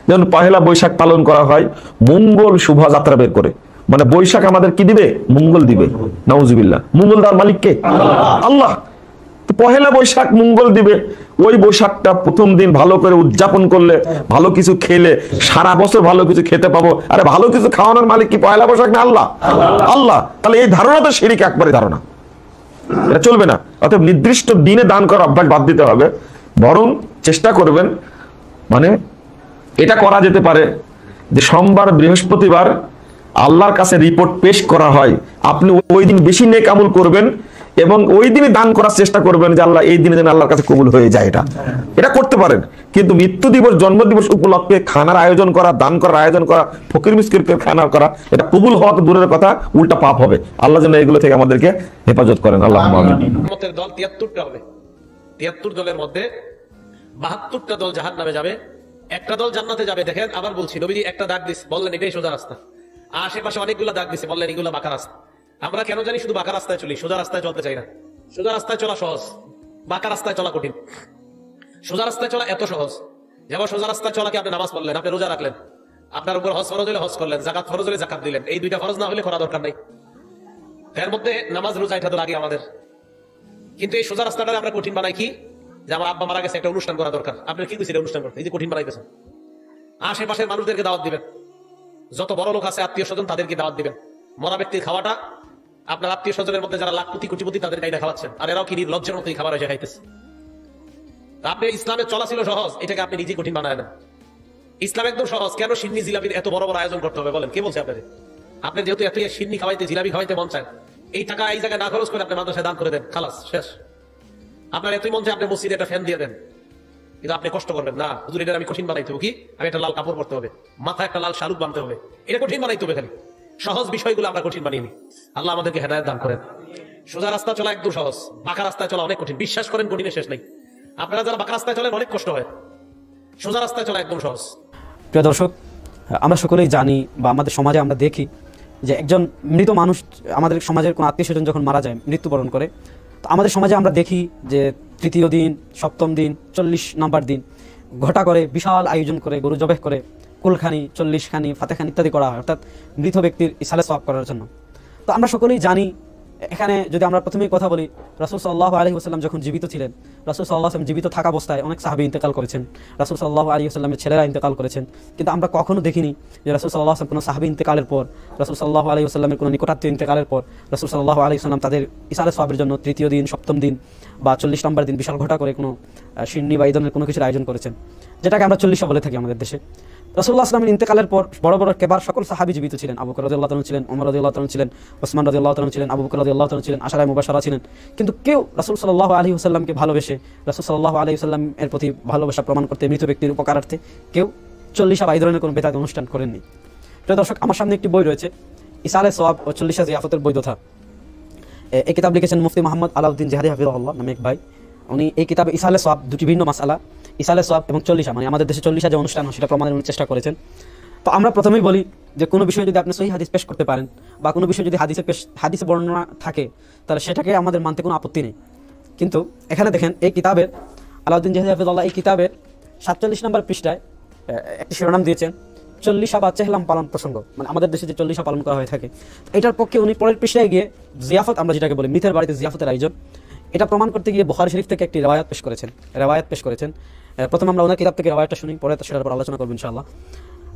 যেমন পহেলা বৈশাখ পালন করা হয় মঙ্গল শোভাযাত্রা বের করে, মানে বৈশাখ আমাদের কি দিবে? মঙ্গল দিবে। নাউজুবিল্লাহ। মঙ্গল দেওয়ার মালিক কে? আল্লাহ। পহেলা বৈশাখ মঙ্গল দিবে, ওই বৈশাখটা প্রথম দিন ভালো করে উদযাপন করলে, ভালো কিছু খেলে সারা বছর ভালো কিছু খেতে পাবো। আরে ভালো কিছু খাওয়ানোর মালিক কি পহেলা বৈশাখ না আল্লাহ? আল্লাহ। তাহলে এই ধারণা তো শিরিক একবারে ধারণা, এটা চলবে না। অর্থাৎ নির্দিষ্ট দিনে দান করার অভ্যাস বাদ দিতে হবে। বরং চেষ্টা করবেন, মানে এটা করা যেতে পারে যে সোমবার বৃহস্পতিবার আল্লাহর কাছে রিপোর্ট পেশ করা হয়, আপনি ওই দিন বেশি নেক আমল করবেন এবং ওই দিনে দান করার চেষ্টা করবেন যে আল্লাহ এই দিনে যেন আল্লাহর কাছে কবুল হয়ে যায়। এটা করতে পারেন। কিন্তু মৃত্যু দিবস, জন্ম দিবস উপলক্ষে খানার আয়োজন করা, দান করার আয়োজন করা, ফকির মিসকিনকে খানা করা, এটা কবুল হওয়া তো দূরের কথা, উল্টা পাপ হবে। আল্লাহ যেন এগুলো থেকে আমাদেরকে হেফাজত করেন। আল্লাহ আমিন। দল 73টা হবে, 73 দলের মধ্যে 72টা দল জাহান্নামে যাবে, একটা দল জান্নাতে যাবে। দেখেন, আবার বলছি, নবীজি একটা দাগ দিস, বললেন এটাই সোজা রাস্তা। আশেপাশে অনেকগুলো দাগ দিছে, বললেন এগুলো বাঁকা রাস্তা। আমরা কেন জানি শুধু বাঁকা রাস্তায় চলি, সোজা রাস্তায় চলতে চাই না। সোজা রাস্তায় চলা সহজ, বাঁকা রাস্তায় চলা কঠিন। সোজা রাস্তায় চলা এত সহজ, যেমন সোজা রাস্তায় চলাকে আপনি নামাজ পড়লেন, আপনি রোজা রাখলেন, আপনার উপর হজ ফরজ হলে হজ করলেন, জাকাত ফরজ হলে জাকাত দিলেন। এই দুইটা ফরজ না হলে করা দরকার নাই। এর মধ্যে নামাজ রোজা এটা তো লাগে আমাদের। কিন্তু এই সোজা রাস্তাটা আমরা কঠিন বানাই কি? যে আমার আব্বা মারা গেছে, একটা অনুষ্ঠান করা দরকার। আপনি কি দিচ্ছেন অনুষ্ঠান করতে? এই যে কঠিন বানাইতেছেন। আশেপাশের মানুষদেরকে দাওয়াত দিবেন, যত বড় লোক আছে আত্মীয় স্বজন তাদেরকে দাওয়াত দিবেন। মরা ব্যক্তির খাওয়াটা আপনার আত্মীয় স্বজনের মধ্যে যারা লাখপতি কোটিপতি তাদের গাইডা খাওয়াচ্ছেন, আর এরাও কি লজ্জার মতোই খাবার হয়েছে খাইতেছে। আপনি ইসলামের চলা ছিল সহজ, এটাকে আপনি নিজে কঠিন বানায় না। ইসলাম একদম সহজ। কেন সিন্নি জিলাপির এত বড় বড় আয়োজন করতে হবে বলেন? কে বলছে আপনাদের? আপনি যেহেতু এত সিন্নি খাওয়াইতে, জিলাপি খাওয়াইতে মন চায়, এই টাকা এই জায়গায় না খরচ করে আপনি মাদ্রাসায় দান করে দেন, খালাস, শেষ। আপনার এতই মন চায় আপনি মসজিদে একটা ফ্যান দিয়ে দেন, কিন্তু আপনি কষ্ট করবেন না, হুজুর এটা আমি কঠিন বানাইতে হবে। কি? আমি একটা লাল কাপড় পরতে হবে, মাথায় একটা লাল শালুক বাঁধতে হবে, এটা কঠিন বানাইতে হবে। খালি সহজ বিষয়গুলো আমরা কঠিন বানিয়ে নিই। আল্লাহ আমাদেরকে হেদায়েত দান করেন। সোজা রাস্তা চলা একদম সহজ, বাঁকা রাস্তায় চলা অনেক কঠিন। বিশ্বাস করেন, কঠিনের শেষ নেই। আপনারা যারা বাঁকা রাস্তায় চলেন অনেক কষ্ট হয়, সোজা রাস্তায় চলা একদম সহজ। প্রিয় দর্শক, আমরা সকলেই জানি বা আমাদের সমাজে আমরা দেখি যে একজন মৃত মানুষ, আমাদের সমাজের কোনো আত্মীয় স্বজন যখন মারা যায়, মৃত্যুবরণ করে, তো আমাদের সমাজে আমরা দেখি যে তৃতীয় দিন, সপ্তম দিন, 40 নম্বর দিন ঘটা করে বিশাল আয়োজন করে গরু জবেহ করে কুলখানি, 40 খানি, ফাতেখানি ইত্যাদি করা হয়, অর্থাৎ মৃত ব্যক্তির ইসালে সওয়াব করার জন্য। তো আমরা সকলেই জানি, এখানে যদি আমরা প্রথমেই কথা বলি, রাসূল সাল্লাল্লাহু আলাইহি ওয়াসাল্লাম যখন জীবিত ছিলেন, রাসূল সাল্লাল্লাহু আলাইহি ওয়াসাল্লাম জীবিত থাকা অবস্থায় অনেক সাহাবী ইন্তেকাল করেছেন, রাসূল সাল্লাল্লাহু আলাইহি ওয়াসাল্লামের ছেলেরা ইন্তেকাল করেছেন, কিন্তু আমরা কখনো দেখিনি যে রাসূল সাল্লাল্লাহু আলাইহি ওয়াসাল্লাম কোনো সাহাবী ইন্তেকালের পর, রাসূল সাল্লাল্লাহু আলাইহি ওয়াসাল্লামের কোনো নিকটাত্মীয় ইন্তেকালের পর রাসূল সাল্লাল্লাহু আলাইহি ওয়াসাল্লাম তাদের ইসালে সওয়াবের জন্য তৃতীয় দিন, সপ্তম দিন বা 40 নম্বর দিন বিশাল ঘটা করে কোনো সিন্নি বা এই ধরনের কোনো কিছুর আয়োজন করেছেন, যেটাকে আমরা 40 বলে থাকি আমাদের দেশে। রাসূলুল্লাহ সাল্লাল্লাহু আলাইহি ওয়াসাল্লামের ইন্তেকালের পর বড় বড় কেবার সকল সাহাবী জীবিত ছিলেন। আবু বকর রাদিয়াল্লাহু তাআলা ছিলেন, ওমর রাদিয়াল্লাহু তাআলা ছিলেন, ওসমান রাদিয়াল্লাহু তাআলা ছিলেন, আবু বকর রাদিয়াল্লাহু তাআলা ছিলেন, আশারায়ে মুবাশশারা ছিলেন, কিন্তু কেউ রাসূল সাল্লাল্লাহু আলাইহি ওয়াসাল্লামকে ভালোবেসে, রাসূল সাল্লাল্লাহু আলাইহি ওয়াসাল্লাম এর প্রতি ভালোবাসা প্রমাণ করতে, মৃত ব্যক্তির উপকারার্থে কেউ 40 বা এই ধরনের কোনো বেদাত অনুষ্ঠান করেননি। প্রিয় দর্শক, আমার সামনে একটি বই রয়েছে, ইসালে সওয়াব ও 40 জিয়াফতের বৈধতা। এই কিতাব লিখেছেন মুফতি মুহাম্মদ আলাউদ্দিন জিহাদি হাফিজাহুল্লাহ নামে এক ভাই। উনি এই কিতাবে ইসালে সওয়াব, দুটি ভিন্ন মাসআলা, ইসালে সওয়াব এবং 40, মানে আমাদের দেশে 40 যে অনুষ্ঠান হয় সেটা প্রমাণের চেষ্টা করেছেন। তো আমরা প্রথমেই বলি যে কোনো বিষয়ে যদি আপনি সহিহ হাদিস পেশ করতে পারেন বা কোনো বিষয়ে যদি হাদিসে বর্ণনা থাকে, তাহলে সেটাকে আমাদের মানতে কোনো আপত্তি নেই। কিন্তু এখানে দেখেন, এই কিতাবের আলাউদ্দিন জিহাদি হাফিজাহুল্লাহ এই কিতাবের 47 নম্বর পৃষ্ঠায় একটি শিরোনাম দিয়েছেন 40 বা চেহলাম পালন প্রসঙ্গ, মানে আমাদের দেশে যে 40 পালন করা হয়ে থাকে, এটার পক্ষে উনি পরের পৃষ্ঠায় গিয়ে জিয়াফত, আমরা যেটাকে বলি মৃতের বাড়িতে জিয়াফতের আয়োজন, এটা প্রমাণ করতে গিয়ে বুখারী শরীফ থেকে একটি রিওয়ায়াত পেশ করেছেন। প্রথম আমরা ওনার কিতাব থেকে রিওয়ায়াতটা শুনি, পরে সেটার উপর আলোচনা করব ইনশাআল্লাহ।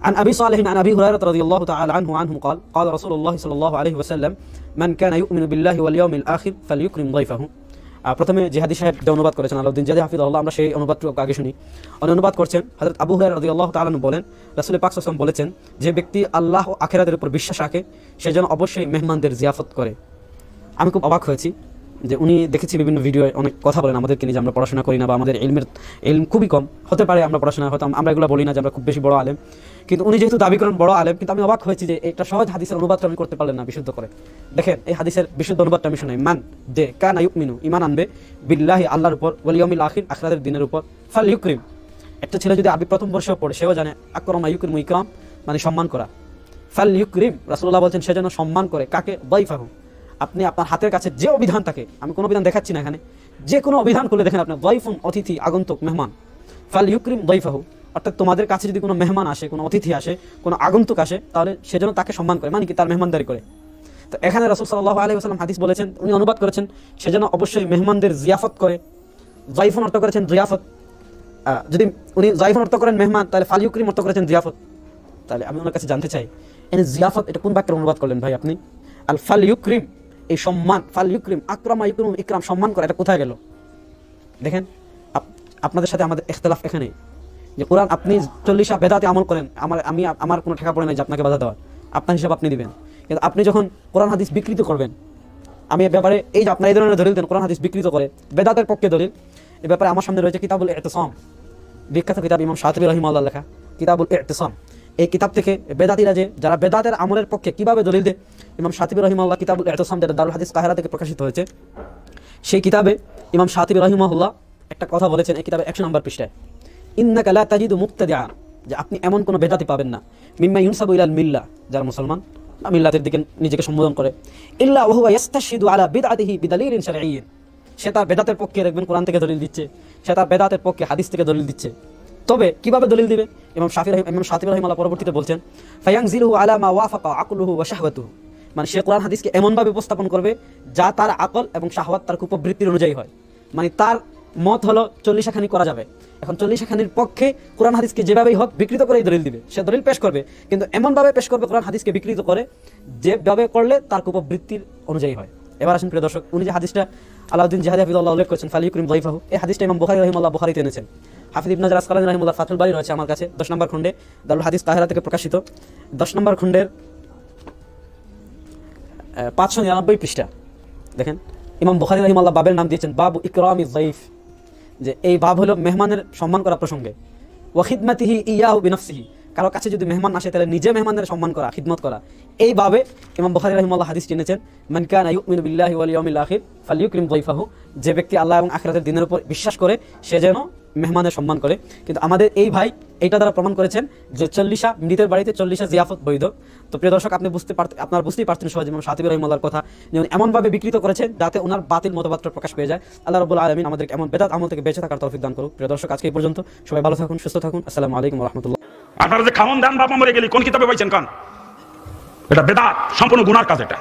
عن أبي صالح عن أبي هريرة رضي الله تعالى عنه قال قال رسول الله صلى الله عليه وسلم من كان يؤمن بالله واليوم الآخر فليكرم ضيفه। প্রথমে জিহাদি সাহেব যে অনুবাদ করেছেন আলাউদ্দিন জিহাদি হাফিজাহুল্লাহ, আমরা সেই অনুবাদটুকু আগে শুনি। উনি অনুবাদ করছেন, হযরত আবু হুরায়রা রাদিয়াল্লাহু তাআলা বলেন, রাসূল পাক সাল্লাল্লাহু আলাইহি ওয়াসাল্লাম বলেছেন, যে ব্যক্তি আল্লাহ ও আখিরাতের উপর বিশ্বাস রাখে সে যেন অবশ্যই মেহমানদের জিয়াফত করে। আমি খুব অবাক হয়েছি যে উনি, দেখেছি বিভিন্ন ভিডিওয়ে অনেক কথা বলেন আমাদেরকে নিয়ে যে আমরা পড়াশোনা করি না বা আমাদের ইলম খুবই কম, হতে পারে আমরা পড়াশোনা, হয়তো আমরা এগুলো বলি না যে আমরা খুব বেশি বড় আলেম, কিন্তু উনি যেহেতু দাবি করেন বড় আলেম, কিন্তু আমি অবাক হয়েছি যে এটা সহজ হাদিসের অনুবাদটা আমি করতে পারলেন না বিশুদ্ধ করে। দেখেন এই হাদিসের বিশুদ্ধ অনুবাদটা আমি শোনাই। মান, যে কানা ইউমিনু, ঈমান আনবে, বিল্লাহি আল্লাহর উপর, ওয়াল ইয়াউমিল আখির, আখিরাতের দিনের উপর, ফাল ইউকরিম। একটা ছেলে যদি আরবি প্রথম বর্ষে পড়ে সেও জানে আকরামা ইউকরিমু ইকরাম মানে সম্মান করা। ফাল ইউকরিম, রাসূলুল্লাহ বলছেন সে যেন সম্মান করে কাকে? দাইফাহু। আপনি আপনার হাতের কাছে যে অভিধান থাকে, আমি কোনো অভিধান দেখাচ্ছি না এখানে, যে কোনো অভিধান খুলে দেখেন আপনার দাইফুন, অতিথি, আগন্তুক, মেহমান। ফাল ইউকরিম দাইফাহু, অর্থাৎ তোমাদের কাছে যদি কোনো মেহমান আসে, কোনো অতিথি আসে, কোনো আগন্তুক আসে, তাহলে সে যেন তাকে সম্মান করে, মানে কি তার মেহমানদারি করে। তো এখানে রাসূল সাল্লাল্লাহু আলাইহি ওয়াসাল্লাম হাদিস বলেছেন, উনি অনুবাদ করেছেন সে যেন অবশ্যই মেহমানদের জিয়াফত করে। দাইফুন অর্থ করেছেন জিয়াফত, যদি উনি দাইফুন অর্থ করেন মেহমান, তাহলে ফাল ইউকরিম অর্থ করেছেন জিয়াফত। তাহলে আমি ওনার কাছে জানতে চাই, এখানে জিয়াফত এটা কোন বাক্যের অনুবাদ করলেন ভাই আপনি? আল ফাল ইউকরিম, এই সম্মান, ফাল ইউকরিম, আকরামা ইউকরিম, ইকরাম, সম্মান করা, এটা কোথায় গেল? দেখেন আপনাদের সাথে আমাদের ইখতিলাফ এখানে, যে কোরআন আপনি 40 বেদাতে আমল করেন, আমার কোনো ঠেকা পড়ে নাই যে আপনাকে বাধা দেওয়ার, আপনার হিসাব আপনি দিবেন, কিন্তু আপনি যখন কোরআন হাদিস বিকৃত করবেন, আমি এ ব্যাপারে এই যে আপনার এই ধরনের দলিল দেন কোরআন হাদিস বিকৃত করে, বেদাতের পক্ষে দলিল, এ ব্যাপারে আমার সামনে রয়েছে কিতাবুল ইতিসাম, বিখ্যাত কিতাব, ইমাম শাতিবী রাহিমাহুল্লাহ লেখা কিতাবুল ইতিসাম। এই কিতাব থেকে বেদাতীরা যারা বেদাতের আমলের পক্ষে কিভাবে দলিল দেয়, ইমাম শাতিবী রাহিমাহুল্লাহ কিতাবুল ইতিসাম, যেটা দারুল হাদিস কাহিরা থেকে প্রকাশিত হয়েছে, সেই কিতাবে ইমাম শাতিবী রাহিমাহুল্লাহ একটা কথা বলেছেন এই কিতাবে 100 নম্বর পৃষ্ঠায়, ইন্নাকা লা তাজিদু মুবতাদিআ, যে আপনি এমন কোন বেদাতি পাবেন না, মিম্মা ইউনসাবু ইলাল মিল্লা, যারা মুসলমান বা মিল্লাতের দিকে নিজেকে সম্বোধন করে, ইল্লা ওয়া হুয়া ইস্তাশহিদু আলা বিদআতিহি বিদালিলিন শারঈয়্যিন, সে তার বেদাতের পক্ষে দেখবেন কোরআন থেকে দলিল দিচ্ছে, সে তার বেদাতের পক্ষে হাদিস থেকে দলিল দিচ্ছে। তবে কিভাবে দলিল দিবে? ইমাম শাতিবী রাহিমাহুল্লাহ পরবর্তীতে বলছেন, ফায়ানজিলুহু আলা মা ওয়াফাকা আকলুহু ওয়া শাহওয়াতুহু, মানে সে কোরআন হাদিসকে এমন ভাবে উপস্থাপন করবে যা তার আকল এবং শাহওয়াত, তার কুপ্রবৃত্তির অনুযায়ী হয়। মানে তার মত হলো 40 খানি করা যাবে, এখন 40 খানির পক্ষে কোরআন হাদিসকে যেভাবেই হোক বিকৃত করেই দলিল দিবে, সে দলিল পেশ করবে, কিন্তু এমন ভাবে পেশ করবে কোরআন হাদিসকে বিকৃত করে যেভাবে করলে তার কুপ্রবৃত্তির অনুযায়ী হয়। এবার আসেন প্রিয় দর্শক, উনি যে হাদিসটা আলাউদ্দিন জিহাদি হাফিজাহুল্লাহ উল্লেখ করেছেন ফাল ইউকরিম দাইফাহু, এই হাদিসটা ইমাম বুখারী রাহিমাহুল্লাহ বুখারীতে এনেছেন। হাফিজ ইবনে হাজার আসকালানী রাহিমাহুল্লাহ ফাতুল বারী রয়েছে আমার কাছে 10 নম্বর খণ্ডে, দারুল হাদিস কাহিরা থেকে প্রকাশিত 10 নম্বর খণ্ডের 599 পৃষ্ঠা। দেখেন ইমাম বুখারী রাহিমাহুল্লাহ বাবের নাম দিয়েছেন বাবু ইকরামিজ যায়ফ, যে এই বাব হলো মেহমানের সম্মান করা প্রসঙ্গে, ওয়া খিদমাতিহি ইয়াহু বিনফসিহি, কারো কাছে যদি মেহমান আসে তাহলে নিজে মেহমানদের সম্মান করা, খিদমত করা। এইভাবে ইমাম বুখারী রাহিমাহুল্লাহ হাদিস টেনেছেন, মান কানা ইউমিনু বিল্লাহি ওয়াল ইয়াউমিল আখির ফালইউকরিম যায়ফাহু, যে ব্যক্তি আল্লাহ এবং আখিরাতের দিনের উপর বিশ্বাস করে সে যেন মেহমানের সম্মান করে। কিন্তু আমাদের এই ভাই এইটা দ্বারা প্রমাণ করেছেন যে 40 মৃতের বাড়িতে 40 জিয়াফত বৈধ। তো প্রিয় দর্শক, আপনি আপনারা বুঝতেই পারছেন সহজে ইমাম শাতিবী রাহিমাহুল্লাহর কথা যেমন এমনভাবে বিকৃত করেছেন যাতে ওনার বাতিল মতবাদটা প্রকাশ পেয়ে যায়। আল্লাহ রাব্বুল আলামিন আমাদেরকে এমন বেদাত আমল থেকে বেঁচে থাকার তৌফিক দান করুক। প্রিয় দর্শক, আজকে এই পর্যন্ত। সবাই ভালো থাকুন, সুস্থ থাকুন। আসসালামু আলাইকুম ওয়া রাহমাতুল্লাহ। আপনারা যে খাওন দান বাবা মরে গেলি কোন কিতাবে পাইছেন কান? এটা বেদাত, সম্পূর্ণ গুনার কাজ, এটা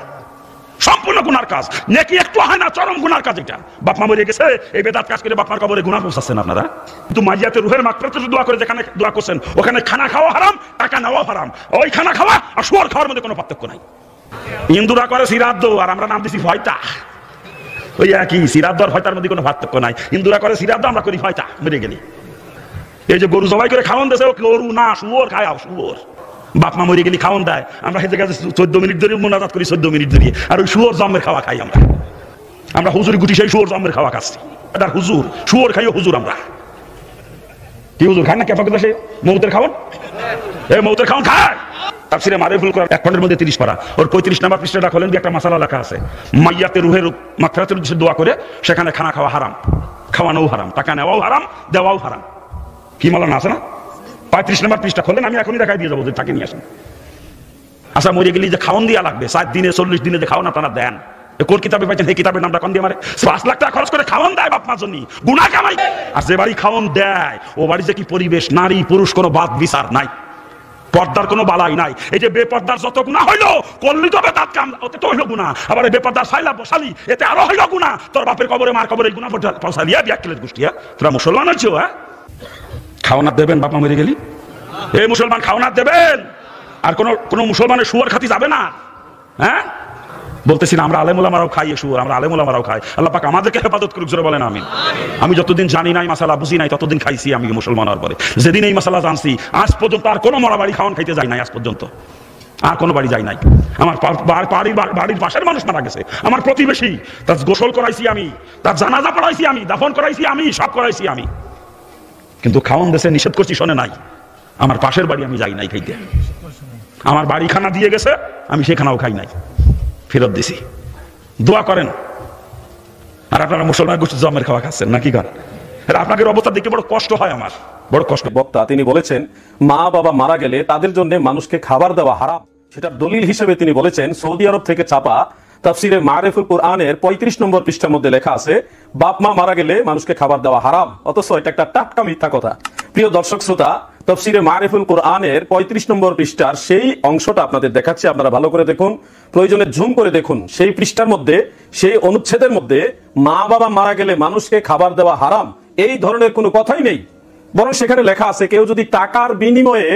সম্পূর্ণ গুনার কাজ, নেকি একটু হয় না, চরম গুনার কাজ এটা। বাপ মা মরে গেছে, এই বেদাত কাজ করে বাপমার কবরে গুনাহ পৌঁছাচ্ছেন আপনারা। কিন্তু মাইয়াতে রুহের মাগফিরাতের দোয়া করে যেখানে দোয়া করছেন ওখানে খানা খাওয়া হারাম, টাকা নেওয়া হারাম। ওই খানা খাওয়া আর শুয়োর খাওয়ার মধ্যে কোনো পার্থক্য নাই। হিন্দুরা করে সিরাদ্দ আর আমরা নাম দিছি ফয়তা, ওই একই সিরাদ্দ আর ফয়তার মধ্যে কোনো পার্থক্য নাই। হিন্দুরা করে সিরাদ্দ, আমরা করি ফয়তা, মরে গেলি। এই যে গরু জবাই করে খাওয়ান দেশে, গরু না শুয়োর খায়, শুয়োর। বাপ মা মরে গেলি খাওয়ান দেয়, আমরা হেঁটে গেছে 14 মিনিট ধরে মোনাজাত করি, 14 মিনিট ধরে, আর ওই শুয়োর জন্মের খাওয়া খাই আমরা হুজুরি গুটি সেই শুয়োর জন্মের খাওয়া খাচ্ছি। এটা হুজুর, শুয়োর খাইও হুজুর। আমরা কি হুজুর খান না কেফা দেশে মৌতের খাওয়ান? মৌতের খাওয়ান খায়। তাফসিরে মারিফুল কোরআন 1 খণ্ডের মধ্যে 30 পারা, ওর 35 নম্বর পৃষ্ঠাটা খোলেন, একটা মাসালা লেখা আছে, মাইয়াতে রুহের মাগফিরাতের উদ্দেশ্যে দোয়া করে সেখানে খানা খাওয়া হারাম, খাওয়ানোও হারাম, টাকা নেওয়াও হারাম, দেওয়াও হারাম। কি মালানা আছে না? 35 নম্বর পৃষ্ঠা খোলেন, আমি এখনই দেখাই দিয়ে যাবো, তাকে নিয়ে আসেন। আচ্ছা, মরে গেলি যে খাওয়ান দিয়া লাগবে 7 দিনে 40 দিনে যে খাওয়ান আপনারা দেন, কোন কিতাবে পাইছেন? এই কিতাবের নামটা কোন দিয়ে মারে? 5 লাখ টাকা খরচ করে খাওয়ান দেয় বাপ মার জন্য, গুনাহ কামাই। আর যে বাড়ি খাওয়ান দেয় ও বাড়ি যে কি পরিবেশ, নারী পুরুষ কোনো বাদ বিচার নাই, পর্দার কোনো বালাই নাই। এই যে বেপর্দার যত গুনাহ হইলো, করলি তো বেদাত কাম, ওতে তো হইলো গুনাহ। আবার এই বেপর্দার সাইলা বসালি, এতে আরো হইলো গুনাহ। তোর বাপের কবরে মার কবরে এই গুনাহ পৌঁছালিয়া বিয়াক্কেলের গোষ্ঠী। তোরা মুসলমান আছো? খাওয়ানার দেবেন বাপ মা মরে গেলি? এই মুসলমান খাওয়ানার দেবেন? আর কোন মুসলমানের শুয়োর খাতি যাবে না? হ্যাঁ, বলতেছি না আমরা আলেমুলামারাও খাই শুয়োর, আমরা আলেমুলামারাও খাই। আল্লাহ পাক আমাদেরকে হেফাজত করুক, জোরে বলেন আমিন। আমি যতদিন জানি নাই মাসালা, বুঝি নাই, ততদিন খাইছি আমি মুসলমান হওয়ার পরে। যেদিন এই মাসালা জানছি আজ পর্যন্ত আর কোনো মরা বাড়ি খাওয়ান খাইতে যাই নাই, আজ পর্যন্ত আর কোনো বাড়ি যাই নাই। আমার বাড়ির পাশের মানুষ মারা গেছে, আমার প্রতিবেশী, তার গোসল করাইছি আমি, তার জানাজা পড়াইছি আমি, দাফন করাইছি আমি, সব করাইছি আমি। কিন্তু খাওয়ান দেশে নিষেধ করছি, শোনে নাই। আমার পাশের বাড়ি আমি যাই নাই খাইতে। আমার বাড়ি খানা দিয়ে গেছে, আমি সে খানাও খাই নাই, ফেরত দিছি। দোয়া করেন। আর আপনারা মুসলমান গোষ্ঠী জমের খাওয়া খাচ্ছেন নাকি? গান আপনাদের অবস্থা দেখে বড় কষ্ট হয়, আমার বড় কষ্ট। বক্তা তিনি বলেছেন মা বাবা মারা গেলে তাদের জন্য মানুষকে খাবার দেওয়া হারাম। সেটার দলিল হিসেবে তিনি বলেছেন সৌদি আরব থেকে ছাপা তাফসিরে মারিফুল কোরআনের 35 নম্বর পৃষ্ঠার মধ্যে লেখা আছে বাপ মা মারা গেলে মানুষকে খাবার দেওয়া হারাম, অথচ এটা একটা টাটকা মিথ্যা কথা। প্রিয় দর্শক শ্রোতা, তাফসিরে মারিফুল কোরআনের 35 নম্বর পৃষ্ঠার সেই অংশটা আপনাদের দেখাচ্ছি, আপনারা ভালো করে দেখুন, প্রয়োজনে ঝুম করে দেখুন। সেই পৃষ্ঠার মধ্যে, সেই অনুচ্ছেদের মধ্যে মা বাবা মারা গেলে মানুষকে খাবার দেওয়া হারাম এই ধরনের কোনো কথাই নেই। বরং সেখানে লেখা আছে কেউ যদি টাকার বিনিময়ে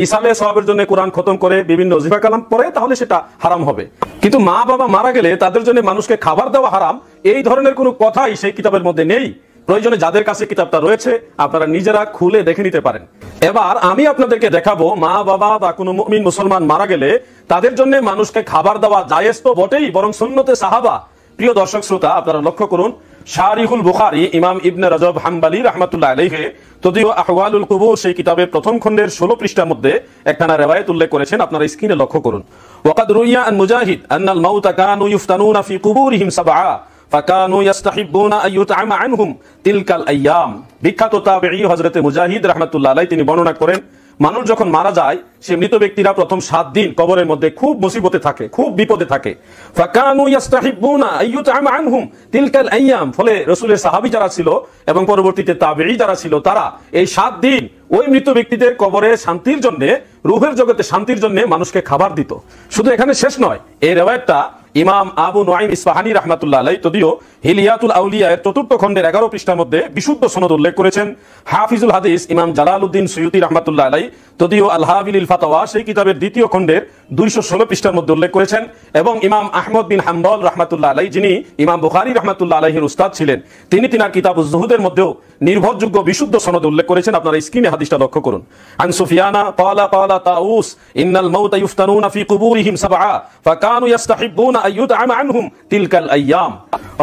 ইসালে সওয়াবের জন্য কোরআন খতম করে বিভিন্ন ওজিফা কালাম পড়ে তাহলে সেটা হারাম হবে। কিন্তু মা বাবা মারা গেলে তাদের জন্য মানুষকে খাবার দেওয়া হারাম এই ধরনের কোনো কথাই সেই কিতাবের মধ্যে নেই। প্রয়োজনে যাদের কাছে কিতাবটা রয়েছে আপনারা নিজেরা খুলে দেখে নিতে পারেন। এবার আমি আপনাদেরকে দেখাবো মা বাবা বা কোনো মুমিন মুসলমান মারা গেলে তাদের জন্য মানুষকে খাবার দেওয়া জায়েজ তো বটেই, বরং সুন্নতে সাহাবা। প্রিয় দর্শক শ্রোতা, আপনারা লক্ষ্য করুন, শারিহুল বুখারী ইমাম ইবনে রজব হাম্বলি রাহমাতুল্লাহ আলাইহি তদিও আহওয়ালুল কুবুর সেই কিতাবের প্রথম খণ্ডের 16 পৃষ্ঠার মধ্যে একখানা রিওয়ায়াত উল্লেখ করেছেন, আপনারা স্ক্রিনে লক্ষ্য করুন। ওয়াকাদ রুইয়া আন মুজাহিদ আন্নাল মাউতা কানু ইফতানুনা ফি কুবুরিহিম সাবআ ফাকানু ইস্তাহিব্বুনা আন ইউতআমা আনহুম তিলকাল আইয়াম। বিখ্যাত তাবেঈ হযরতে মুজাহিদ রাহমাতুল্লাহ আলাইহি তিনি বর্ণনা করেন মানুষ যখন মারা যায় সে মৃত ব্যক্তিরা প্রথম 7 দিন কবরের মধ্যে খুব মুসিবতে থাকে, খুব বিপদে থাকে। ফাকানু ইস্তাহিব্বুনা আন ইউতআমা আনহুম তিলকাল আইয়াম, ফলে রাসূলের সাহাবী যারা ছিল এবং পরবর্তীতে তাবেঈ যারা ছিল তারা এই 7 দিন ওই মৃত ব্যক্তিদের কবরে শান্তির জন্য, রূহের জগতে শান্তির জন্য মানুষকে খাবার দিত। শুধু এখানে শেষ নয়, এই রিওয়ায়াতটা ইমাম আবু নুআইম ইসফাহানী রাহমাতুল্লাহ আলাইহি তদিও হিলিয়াতুল আউলিয়া এর 4th খণ্ডের 11 পৃষ্ঠার মধ্যে বিশুদ্ধ সনদ উল্লেখ করেছেন। হাফিজুল হাদিস ইমাম জালালউদ্দিন সুয়ুতী রাহমাতুল্লাহ আলাইহি তদিও আল হাবিলিল ফাতাওয়া সেই কিতাবের 2য় খণ্ডের 216 পৃষ্ঠার মধ্যে উল্লেখ করেছেন। এবং ইমাম আহমদ বিন হাম্বল রাহমাতুল্লাহ আলাইহি যিনি ইমাম বুখারী রাহমাতুল্লাহ আলাইহির উস্তাদ ছিলেন, তিনি তিনার কিতাবুজ জুহুদের মধ্যেও নির্ভরযোগ্য বিশুদ্ধ সনদ উল্লেখ করেছেন। আপনারা স্ক্রিনে হাদিসটা লক্ষ্য করুন। আন সুফিয়ানা ক্বালা ক্বালা তাউস ইন্নাল মাউতা ইফতানুনা ফি কুবুরিহিম সাবআ ফাকানু ইস্তাহিব্বুনা আন ইউতআমা আনহুম তিলকাল আইয়াম।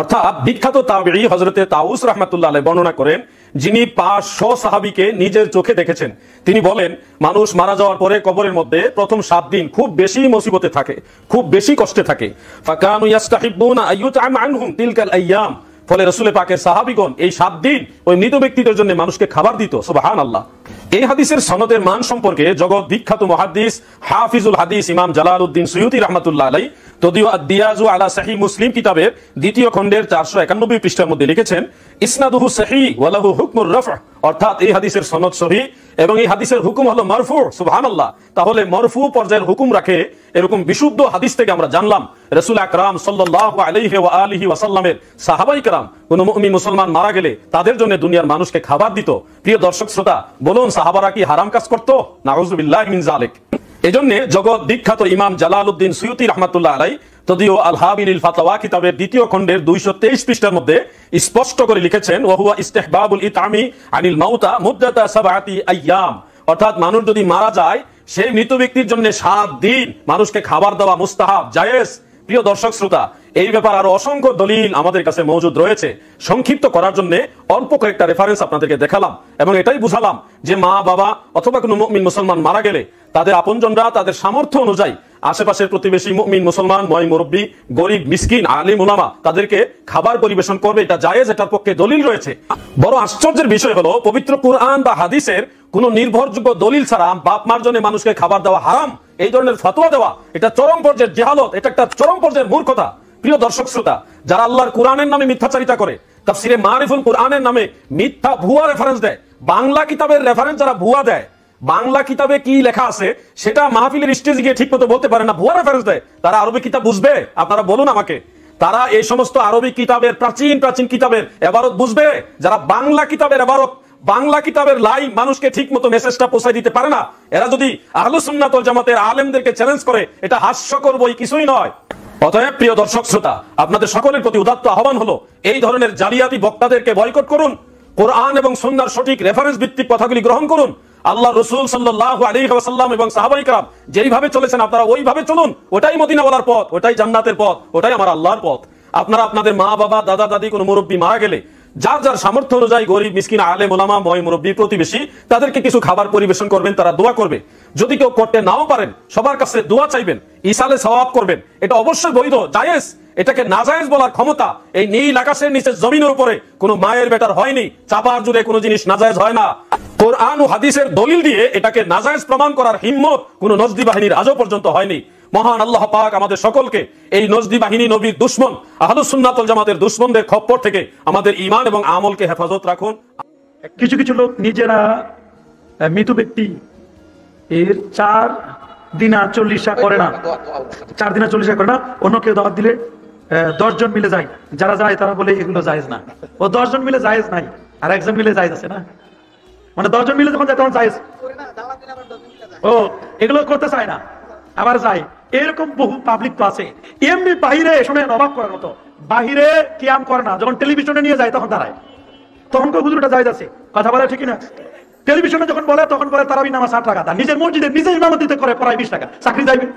অর্থাৎ বিখ্যাত তাবেঈ হযরতে তাউস রাহমাতুল্লাহ আলাইহি বর্ণনা করেন যিনি 500 সাহাবীকে নিজের চোখে দেখেছেন। তিনি বলেন, মানুষ মারা যাওয়ার পরে কবরের মধ্যে প্রথম 7 দিন খুব বেশি মুসিবতে থাকে, খুব বেশি কষ্টে থাকে। ফাকানু ইয়াস্তাহিবুনা আইয়ুতআম আনহুম তিলকাল আইয়াম। ফলে রাসূল পাকের সাহাবীগণ এই 7 দিন ওই মৃত ব্যক্তিদের জন্য মানুষকে খাবার দিত। সুবহানাল্লাহ। এই হাদিসের সনদের মান সম্পর্কে জগৎ বিখ্যাত মুহাদ্দিস হাফিজুল হাদিস ইমাম জালালউদ্দিন সুয়ুতী রাহমাতুল্লাহ আলাইহি তদিউ আদ-দিয়াজু আলা সহিহ মুসলিম কিতাবের 2য় খণ্ডের 491 পৃষ্ঠার মধ্যে লিখেছেন, ইসনাদুহু সহিহ ওয়া লাহু হুকমুর রাফ', অর্থাৎ এই হাদিসের সনদ সহিহ এবং এই হাদিসের হুকুম হলো মারফু। সুবহানাল্লাহ। তাহলে মারফু পর্যায়ের হুকুম রাখে এরকম বিশুদ্ধ হাদিস থেকে আমরা জানলাম রাসূল আকরাম সাল্লাল্লাহু আলাইহি ওয়া আলিহি ওয়াসাল্লামের সাহাবায়ে কেরাম কোন মুমিন মুসলমান মারা গেলে তাদের জন্য দুনিয়ার মানুষকে খাবার দিত। প্রিয় দর্শক শ্রোতা, বলুন সাহাবারা কি হারাম কাজ করত? নাউযুবিল্লাহি মিন যালিক। এজন্য জগৎ বিখ্যাত ইমাম জালালউদ্দিন সুয়ুতী রাহমাতুল্লাহ আলাইহি তদিও আল হাবিলিল ফাতাওয়া কিতাবের 2য় খণ্ডের 223 পৃষ্ঠার মধ্যে স্পষ্ট করে লিখেছেন, ওয়া হুয়া ইস্তিহবাবুল ইতআমি আনিল মাউতা মুদ্দাতা 7 আইয়াম। অর্থাৎ মানুষ যদি মারা যায় সেই মৃত ব্যক্তির জন্য 7 দিন মানুষকে খাবার দেওয়া মুস্তাহাব, জায়েজ। প্রিয় দর্শক শ্রোতা, এই ব্যাপারে আরো অসংখ্য দলিল আমাদের কাছে মজুদ রয়েছে। সংক্ষিপ্ত করার জন্য অল্প কয়েকটা রেফারেন্স আপনাদেরকে দেখালাম এবং এটাই বুঝালাম যে মা বাবা অথবা কোনো মুমিন মুসলমান মারা গেলে তাদের আপনজনরা তাদের সামর্থ্য অনুযায়ী আশেপাশের প্রতিবেশী মুমিন মুসলমান, ময় মুরব্বী, গরিব, মিসকিন, আলিম, উলামা তাদেরকে খাবার পরিবেশন করবে। এটা জায়েজ, এটার পক্ষে দলিল রয়েছে। বড় আশ্চর্যের বিষয় হলো পবিত্র কুরআন বা হাদিসের কোন নির্ভরযোগ্য দলিল ছাড়া বাপ মার জন্য মানুষকে খাবার দেওয়া হারাম, এই ধরনের ফতোয়া দেওয়া এটা চরম পর্যায়ের জাহালত, এটা একটা চরম পর্যায়ের মূর্খতা। প্রিয় দর্শক শ্রোতা, যারা আল্লাহর কুরআনের নামে মিথ্যাচারিতা করে, তাফসিরে মারিফুল কুরআনের নামে মিথ্যা ভুয়া রেফারেন্স দেয়, বাংলা কিতাবের রেফারেন্স যারা ভুয়া দেয়, বাংলা কিতাবে কি লেখা আছে সেটা মাহফিলের স্টেজে গিয়ে ঠিক মতো বলতে পারে না, ভুয়া রেফারেন্স দেয়, তারা আরবি কিতাব বুঝবে? আপনারা বলুন আমাকে, তারা এই সমস্ত আরবি কিতাবের প্রাচীন প্রাচীন কিতাবের এবারত বুঝবে? যারা বাংলা কিতাবের এবারত, বাংলা কিতাবের লাইন মানুষকে ঠিক মতো মেসেজটা পৌঁছে দিতে পারে না, এরা যদি আহলুস সুন্নাত ওয়াল জামাতের আলেমদেরকে চ্যালেঞ্জ করে, এটা হাস্যকর বই কিছুই নয়। অতএব প্রিয় দর্শক শ্রোতা, আপনাদের সকলের প্রতি উদাত্ত আহ্বান হলো এই ধরনের জালিয়াতি বক্তাদেরকে বয়কট করুন, কোরআন এবং সুন্নাহর সঠিক রেফারেন্স ভিত্তিক কথাগুলি গ্রহণ করুন। আল্লাহ রাসূল সাল্লাল্লাহু আলাইহি ওয়াসাল্লাম এবং সাহাবায়ে কেরাম যেইভাবে চলেছেন আপনারা ওইভাবে চলুন, ওটাই মদিনাওয়ালার পথ, ওটাই জান্নাতের পথ, ওটাই আমার আল্লাহর পথ। আপনারা আপনাদের মা বাবা, দাদা দাদি, কোনো মুরব্বী মারা গেলে যার যার সামর্থ্য অনুযায়ী গরিব, মিসকিন, আলেম, ওলামা, ময় মুরব্বী, প্রতিবেশী তাদেরকে কিছু খাবার পরিবেশন করবেন, তারা দোয়া করবে। যদি কেউ করতে নাও পারেন সবার কাছে দোয়া চাইবেন, ইসালে সওয়াব করবেন, এটা অবশ্যই বৈধ, জায়েজ। এটাকে নাজায়েজ বলার ক্ষমতা এই নীল আকাশের নিচে জমিনের উপরে কোনো মায়ের বেটার হয়নি। চাপার জুড়ে কোনো জিনিস নাজায়েজ হয় না। কোরআন ও হাদিসের দলিল দিয়ে এটাকে নাজায়েজ প্রমাণ করার হিম্মত কোনো নজদি বাহিনীর আজও পর্যন্ত হয়নি। মহান আল্লাহ পাক আমাদের সকলকে এই নজদি বাহিনী, নবীর দুশমন, আহলুস সুন্নাত ওয়াল জামাতের দুশমনদের খপ্পর থেকে আমাদের ঈমান এবং আমলকে হেফাজত রাখুন। কিছু কিছু লোক নিজেরা মৃত ব্যক্তি এর 4 দিনা 40 করে না, 4 দিনা 40 করে না, অন্য কেউ দাওয়াত দিলে 10 জন মিলে যায়, যারা যায় তারা বলে এগুলো জায়েজ না। ও 10 জন মিলে জায়েজ নাই, আর একজন মিলে জায়েজ আছে না, মানে 10 জন মিলে যখন যায় তখন জায়েজ। ও এগুলো করতে চায় না, আবার যায়। এরকম বহু পাবলিক তো আছে। এমনি বাহিরে শুনে অবাক করার মতো, বাহিরে কিয়াম করে না, যখন টেলিভিশনে নিয়ে যায় তখন দাঁড়ায়, তখন কেউ হুজুরটা জায়েজ আছে, কথা বলে ঠিক না? টেলিভিশনে যখন বলে তখন বলে তারাবি নামাজ 60 টাকা, নিজের মসজিদে নিজে ইমামত দিতে করে পড়ায় 20 টাকা, চাকরি যাইবে।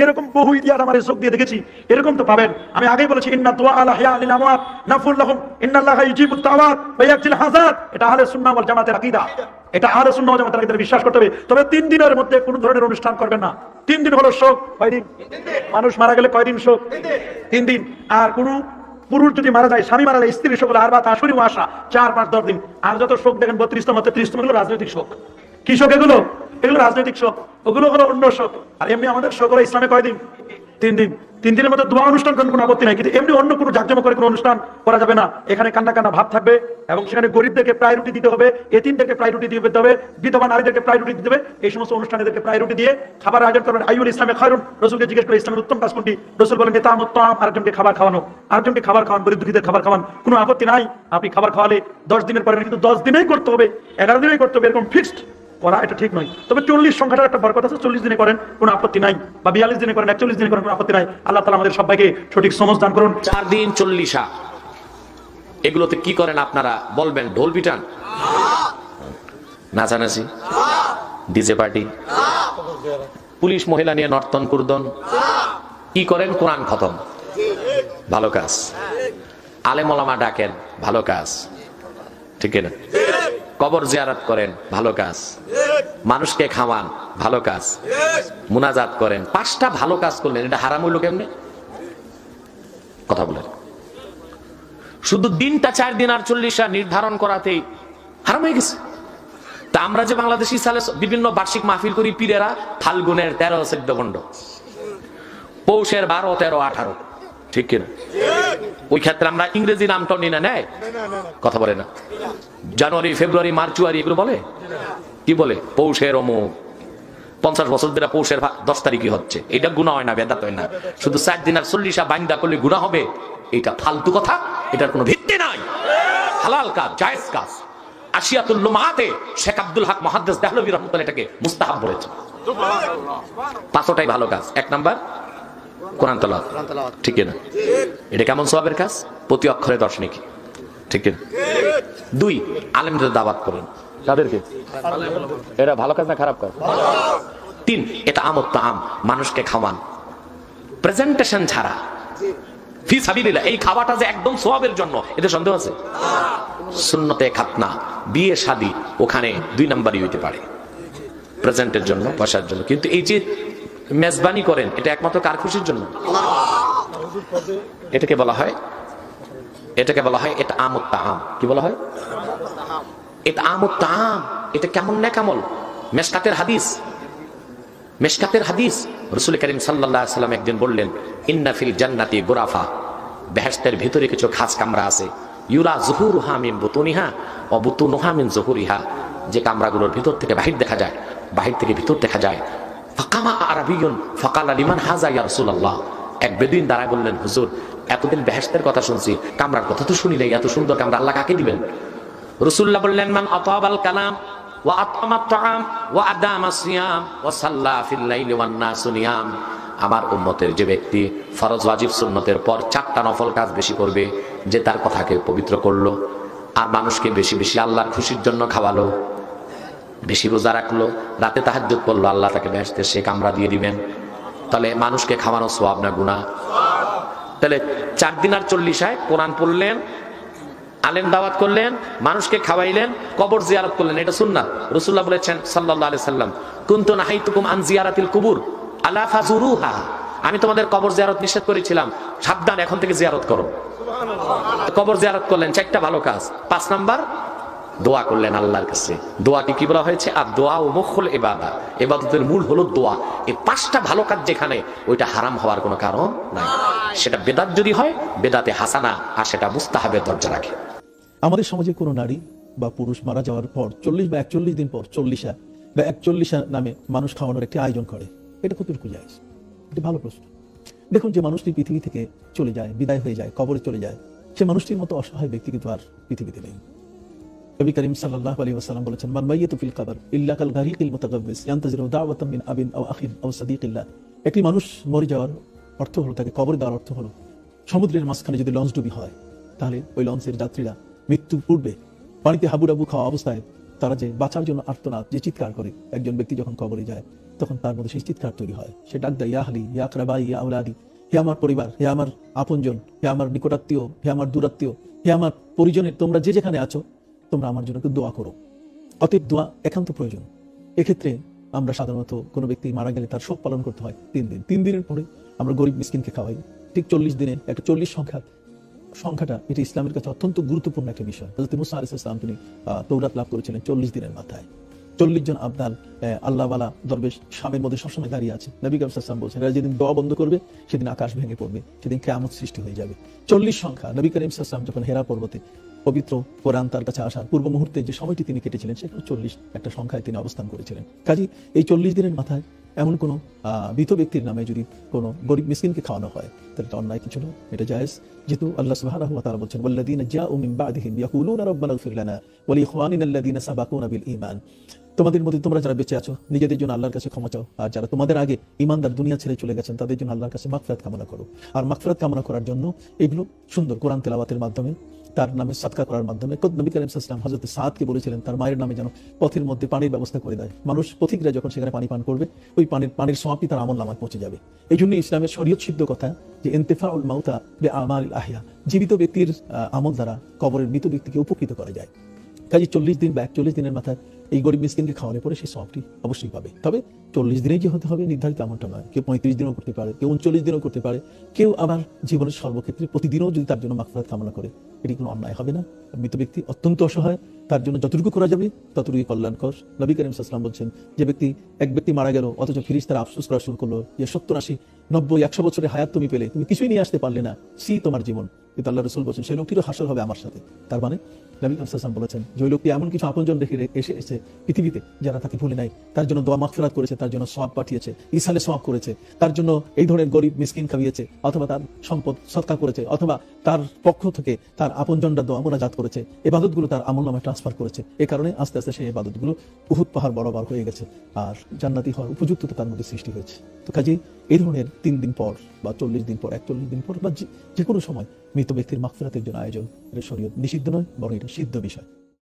এরকম বহু ইতিহাস আমার চোখ দিয়ে দেখেছি। এরকম তো পাবেন, আমি আগেই বলেছি, ইন্না দুআ আলা হিয়া লিল আমওয়াত নাফুল লাহুম ইন্নাল্লাহা ইউজিবুত দাওয়াত ওয়া ইয়াকজিল হাসাদ। এটা আহলে সুন্নাহ ওয়াল জামাতের আকীদা, এটা আহলে সুন্নাহ ওয়াল জামাতের আকীদা বিশ্বাস করতে হবে। তবে 3 দিনের মধ্যে কোন ধরনের অনুষ্ঠান করবেন না। 3 দিন হলো শোক। কয়দিন? মানুষ মারা গেলে কয়দিন শোক? 3 দিন। আর কোন পুরুষ যদি মারা যায়, স্বামী মারা যায়, স্ত্রীর শোক হলো আরবাত আশুরি ওয়া আশরা, 4, 5, 10 দিন। আর যত শোক দেখেন 32তম 33তম হলো রাজনৈতিক শোক। কি শোক এগুলো? এগুলো রাজনৈতিক শোক, ওগুলো হলো অন্য শোক। আর এমনি আমাদের শোক হলো ইসলামে কয়দিন? 3 দিন। 3 দিনের মধ্যে দোয়া অনুষ্ঠান করেন কোনো আপত্তি নাই, কিন্তু এমনি অন্য কোনো জাকজমক করে কোনো অনুষ্ঠান করা যাবে না। এখানে কান্না কান্না ভাব থাকবে এবং সেখানে গরিবদেরকে প্রায়োরিটি দিতে হবে, এতিমদেরকে প্রায়োরিটি দিতে হবে, বিধবা নারীদেরকে প্রায়োরিটি দিতে হবে। এই সমস্ত অনুষ্ঠানে এদেরকে প্রায়োরিটি দিয়ে খাবার আয়োজন করবেন। আইউল ইসলামে খায়রুন, রাসূলকে জিজ্ঞেস করে ইসলামের উত্তম কাজ কোনটি? রাসূল বলেন ইতামুত তাআম, আরেকজনকে খাবার খাওয়ানো, আরেকজনকে খাবার খাওয়ান, গরিব দুঃখীদের খাবার খাওয়ান, কোনো আপত্তি নাই। আপনি খাবার খাওয়ালে 10 দিনের পরে, কিন্তু 10 দিনেই করতে হবে, 11 দিনেই করতে হবে, এরকম ফিক্সড করা এটা ঠিক নয়। তবে 40 সংখ্যাটার একটা বরকত আছে, 40 দিনে করেন কোনো আপত্তি নাই, বা 42 দিনে করেন, 41 দিনে করেন, কোনো আপত্তি নাই। আল্লাহ তাআলা আমাদের সবাইকে সঠিক সমঝ দান করুন। 4 দিন 40 এগুলোতে কি করেন আপনারা বলবেন? ঢোল পিটান, নাচানাচি, ডিজে পার্টি, পুলিশ মহিলা নিয়ে নর্তন কুর্দন, কি করেন? কোরআন খতম, ভালো কাজ। আলেম ওলামা ডাকেন, ভালো কাজ। ঠিক না? কবর জিয়ারত করেন, ভালো কাজ। মানুষকে খাওয়ান, ভালো কাজ। মুনাজাত করেন, 5টা ভালো কাজ করলেন, এটা হারাম হইল কেমনে? কথা বলেন। শুধু দিনটা 4 দিন আর 40 নির্ধারণ করাতেই হারাম হয়ে গেছে। তা আমরা যে বাংলাদেশি সালে বিভিন্ন বার্ষিক মাহফিল করি, পীরেরা ফাল্গুনের 13 14 খণ্ড, পৌষের 12 13 18, ঠিক কিনা? ওই ক্ষেত্রে আমরা ইংরেজি নামটাও নিয়ে নেয়, কথা বলে না। জানুয়ারি ফেব্রুয়ারি মার্চুয়ারি এগুলো বলে, কি বলে? পৌষের অমুক। 50 বছর ধরে পৌষের 10 তারিখই হচ্ছে, এটা গুনাহ হয় না, বেদাত হয় না। শুধু 4 দিন আর 40 বাইন্দা করলে গুনাহ হবে, এটা ফালতু কথা, এটার কোনো ভিত্তি নাই। হালাল কাজ, জায়েজ কাজ। আশিয়াতুল লুমাতে শেখ আব্দুল হক মুহাদ্দিস দেহলভী রাহমাতুল্লাহ এটাকে মুস্তাহাব বলেছেন। 5টাই ভালো কাজ। 1 নাম্বার কোরআন তেলাওয়াত, ঠিক না? এটা কেমন সওয়াবের কাজ? প্রতি অক্ষরে 10 নেকি, ঠিক না? 2 আলেমদের দাওয়াত করেন। তাদেরকে এটা ভালো কাজ না খারাপ কাজ? 3 এটা আমত তাআম, মানুষকে খাওয়ান প্রেজেন্টেশন ছাড়া, ফি সাবিলিল্লাহ। এই খাওয়াটা যে একদম সওয়াবের জন্য, এতে সন্দেহ আছে? সুন্নতে খাতনা, বিয়ে শাদী, ওখানে 2 নাম্বারই হইতে পারে, প্রেজেন্টের জন্য, পয়সার জন্য। কিন্তু এই যে মেজবানি করেন, এটা একমাত্র কার খুশির জন্য? এটাকে বলা হয় এটা আমত তাআম। কি বলা হয়? এটা আমত তাআম। এটা কেমন না কেমন? মেশকাতের হাদিস রাসূল করিম সাল্লাল্লাহু আলাইহি ওয়াসাল্লাম একদিন বললেন, ইন্না ফিল জান্নাতি গুরাফা, বেহেশতের ভিতরে কিছু খাস কামরা আছে, ইউরা যুহুরুহা মিন বুতুনিহা ওয়া বুতুনুহা মিন যুহুরিহা, যে কামরাগুলোর ভিতর থেকে বাহির দেখা যায়, বাহির থেকে ভিতর দেখা যায়। ফাকামা আরাবিয়ুন ফাকালা লিমান হাযা ইয়া রাসূলুল্লাহ, এক বেদুইন দাঁড়ায় বললেন, হুজুর এতদিন বেহেশতের কথা শুনছি, কামরার কথা তো শুনি নাই, এত সুন্দর কামরা আল্লাহ কাকে দিবেন? রাসূলুল্লাহ বললেন, মান আতাবাল কালাম ওয়া আতআমা তাআম ওয়া আদামা সিয়াম ওয়া সাল্লা ফিল লাইলি ওয়ান নাসু নিয়াম, আমার উম্মতের যে ব্যক্তি ফরজ ওয়াজিব সুন্নতের পর 4টা নফল কাজ বেশি করবে, যে তার কথাকে পবিত্র করলো, আর মানুষকে বেশি বেশি আল্লাহর খুশির জন্য খাওয়ালো, বেশি রোজা রাখলো, রাতে তাহাজ্জুদ পড়লো, আল্লাহ তাকে বেহেশতের সে কামরা দিয়ে দিবেন। তাহলে মানুষকে খাওয়ানো সওয়াব না গুনাহ? তাহলে 4 দিন আর 40 কোরআন পড়লেন, আলেম দাওয়াত করলেন, মানুষকে খাওয়াইলেন, কবর জিয়ারত করলেন, এটা সুন্নাত। রাসূলুল্লাহ বলেছেন সাল্লাল্লাহু আলাইহি সাল্লাম, কুনতু নাহাইতুকুম আন জিয়ারাতিল কুবুর আলা ফাজুরুহা, আমি তোমাদের কবর জিয়ারত নিষেধ করেছিলাম, সাবধান এখন থেকে জিয়ারত করো। কবর জিয়ারত করলেন, 4টা ভালো কাজ। 5 নাম্বার দোয়া করলেন আল্লাহর কাছে। দোয়াকে কি বলা হয়েছে? আর দোয়া ও মুখুল ইবাদত, ইবাদতের মূল হলো দোয়া। এই 5টা ভালো কাজ যেখানে, ওইটা হারাম হওয়ার কোনো কারণ নাই। সেটা বেদাত যদি হয়, বেদাতে হাসানা, আর সেটা মুস্তাহাবের দরজা রাখে। আমাদের সমাজে কোনো নারী বা পুরুষ মারা যাওয়ার পর 40 বা 41 দিন পর 40 বা 41 নামে মানুষ খাওয়ানোর একটি আয়োজন করে, এটা কতটুকু জায়েজ? এটা ভালো প্রশ্ন। দেখুন, যে মানুষটি পৃথিবী থেকে চলে যায়, বিদায় হয়ে যায়, কবরে চলে যায়, সে মানুষটির মতো অসহায় ব্যক্তি কিন্তু আর পৃথিবীতে নেই। নবী করিম সাল্লাল্লাহু আলাইহি ওয়াসাল্লাম বলেছেন, মান মাইয়াতু ফিল কবর ইল্লা কাল গারিকিল মুতাগাব্বিস ইয়ানতাজিরু দাওয়াতাম মিন আবিন আও আখিন আও সাদিকিল্লাহ। একটি মানুষ মরে যাওয়ার অর্থ হলো, তাকে কবরে দেওয়ার অর্থ হলো, সমুদ্রের মাঝখানে যদি লঞ্চ ডুবি হয়, তাহলে ওই লঞ্চের যাত্রীরা মৃত্যুর পূর্বে পানিতে হাবুডাবু খাওয়া অবস্থায় তারা যে বাঁচার জন্য আর্তনাদ, যে চিৎকার করে, একজন ব্যক্তি যখন কবরে যায় তখন তার মধ্যে সেই চিৎকার তৈরি হয়। সে ডাক দেয়, ইয়া আহলি, ইয়া আকরাবাই, ইয়া আওলাদি, হে আমার পরিবার, হে আমার আপনজন, হে আমার নিকটাত্মীয়, হে আমার দূরাত্মীয়, হে আমার পরিজনের, তোমরা যে যেখানে আছো, তোমরা আমার জন্য একটু দোয়া করো। অতএব দোয়া একান্ত প্রয়োজন। এক্ষেত্রে আমরা সাধারণত কোনো ব্যক্তি মারা গেলে তার শোক পালন করতে হয় 3 দিন। 3 দিনের পরে আমরা গরিব মিসকিনকে খাওয়াই। ঠিক 40 দিনে একটা 40 সংখ্যাটা এটা ইসলামের কাছে অত্যন্ত গুরুত্বপূর্ণ একটা বিষয়। হযরত মুসা আলাইহিস সালাম তিনি তৌরাত লাভ করেছিলেন 40 দিনের মাথায়। 40 জন আবদাল আল্লাহওয়ালা দরবেশ শামের মধ্যে সবসময় দাঁড়িয়ে আছে। নবী কারীম সাল্লাল্লাহু আলাইহি ওয়াসাল্লাম বলছেন, এরা যেদিন দোয়া বন্ধ করবে সেদিন আকাশ ভেঙে পড়বে, সেদিন কিয়ামত সৃষ্টি হয়ে যাবে। 40 সংখ্যা। নবী কারীম সাল্লাল্লাহু আলাইহি ওয়াসাল্লাম যখন হেরা পর্বতে পবিত্র কোরআন তার কাছে আসার পূর্ব মুহূর্তে যে সময়টি তিনি কেটেছিলেন, সেখানে 40 একটা সংখ্যায় তিনি অবস্থান করেছিলেন। কাজেই এই 40 দিনের মাথায় এমন কোনো মৃত ব্যক্তির নামে যদি কোনো গরিব মিসকিনকে খাওয়ানো হয়, তাহলে এটা অন্যায় কিছু না, এটা জায়েজ। যেহেতু আল্লাহ সুবহানাহু ওয়া তাআলা বলছেন, ওয়াল্লাযীনা জাউ মিন বা'দিহিম ইয়াকুলুনা রাব্বানা ইগফির লানা ওয়া লিইখওয়ানিনা আল্লাযীনা সাবাকুনা বিল ঈমান। তোমাদের মধ্যে তোমরা যারা বেঁচে আছো, নিজেদের জন্য আল্লাহর কাছে ক্ষমা চাও, আর যারা তোমাদের আগে ঈমানদার দুনিয়া ছেড়ে চলে গেছেন, তাদের জন্য আল্লাহর কাছে মাগফিরাত কামনা করো। আর মাগফিরাত কামনা করার জন্য এগুলো সুন্দর কোরআন তেলাওয়াতের মাধ্যমে, তার নামে সাদকা করার মাধ্যমে। নবী কারীম সাল্লাল্লাহু আলাইহি ওয়াসাল্লাম হযরত সাদকে বলেছিলেন তার মায়ের নামে যেন পথের মধ্যে পানির ব্যবস্থা করে দেয়। মানুষ পথিকরা যখন সেখানে পানি পান করবে, ওই পানির সওয়াবই তার আমলনামায় পৌঁছে যাবে। এই জন্য ইসলামের শরীয়ত সিদ্ধ কথা যে ইন্তিফাউল মাউতা বিআমালিল আহইয়া, জীবিত ব্যক্তির আমল দ্বারা কবরের মৃত ব্যক্তিকে উপকৃত করা যায়। কাজে 40 দিন বা 41 দিনের মাথায় এই গরিব মিসকিনকে খাওয়ানোর পরে সেই সবটি অবশ্যই পাবে। তবে 40 দিনে কি হতে হবে নির্ধারিত এমনটা নয়, কেউ 35 দিনও করতে পারে, কেউ 39 দিনও করতে পারে, কেউ আবার জীবনের সর্বক্ষেত্রে প্রতিদিনও যদি তার জন্য মাগফিরাত কামনা করে, এটি কোনো অন্যায় হবে না। মৃত ব্যক্তি অত্যন্ত অসহায়, তার জন্য যতটুকু করা যাবে ততটুকুই কল্যাণকর। নবী করিম সাল্লাল্লাহু আলাইহি ওয়াসাল্লাম বলছেন, যে এক ব্যক্তি মারা গেল অথচ ফেরেশতারা আফসোস করা শুরু করলো যে 70, 80, 90, 100 বছরের হায়াত তুমি পেলে, তুমি কিছুই নিয়ে আসতে পারলে না, তোমার জীবন। কিন্তু আল্লাহ রাসূল বলছেন সেই লোকটিরও হাসর হবে আমার সাথে। তার মানে নবী করিম সাল্লাল্লাহু আলাইহি ওয়াসাল্লাম বলেছেন যে ওই লোকটি এমন কিছু আপনজন রেখে এসেছে পৃথিবীতে যারা তাকে ভুলে নাই, তার জন্য দোয়া মাগফিরাত করেছে, তার জন্য সওয়াব পাঠিয়েছে, ইসালে সওয়াব করেছে, তার জন্য এই ধরনের গরিব মিসকিন খাইয়েছে, অথবা তার সম্পদ সদকা করেছে, অথবা তার পক্ষ থেকে তার আপনজনরা দোয়া মোনাজাত করেছে, ইবাদতগুলো তার আমলনামায় ট্রান্সফার করেছে। এই কারণে আস্তে আস্তে সেই ইবাদতগুলো উহুদ পাহাড় বরাবর হয়ে গেছে আর জান্নাতি হওয়ার উপযুক্ততা তার মধ্যে সৃষ্টি হয়েছে। তো কাজেই এই ধরনের 3 দিন পর বা 40 দিন পর, 41 দিন পর বা যে কোনো সময় মৃত ব্যক্তির মাগফিরাতের জন্য আয়োজন, এটা শরীয়ত নিষিদ্ধ নয়, বরং এটা সিদ্ধ বিষয়।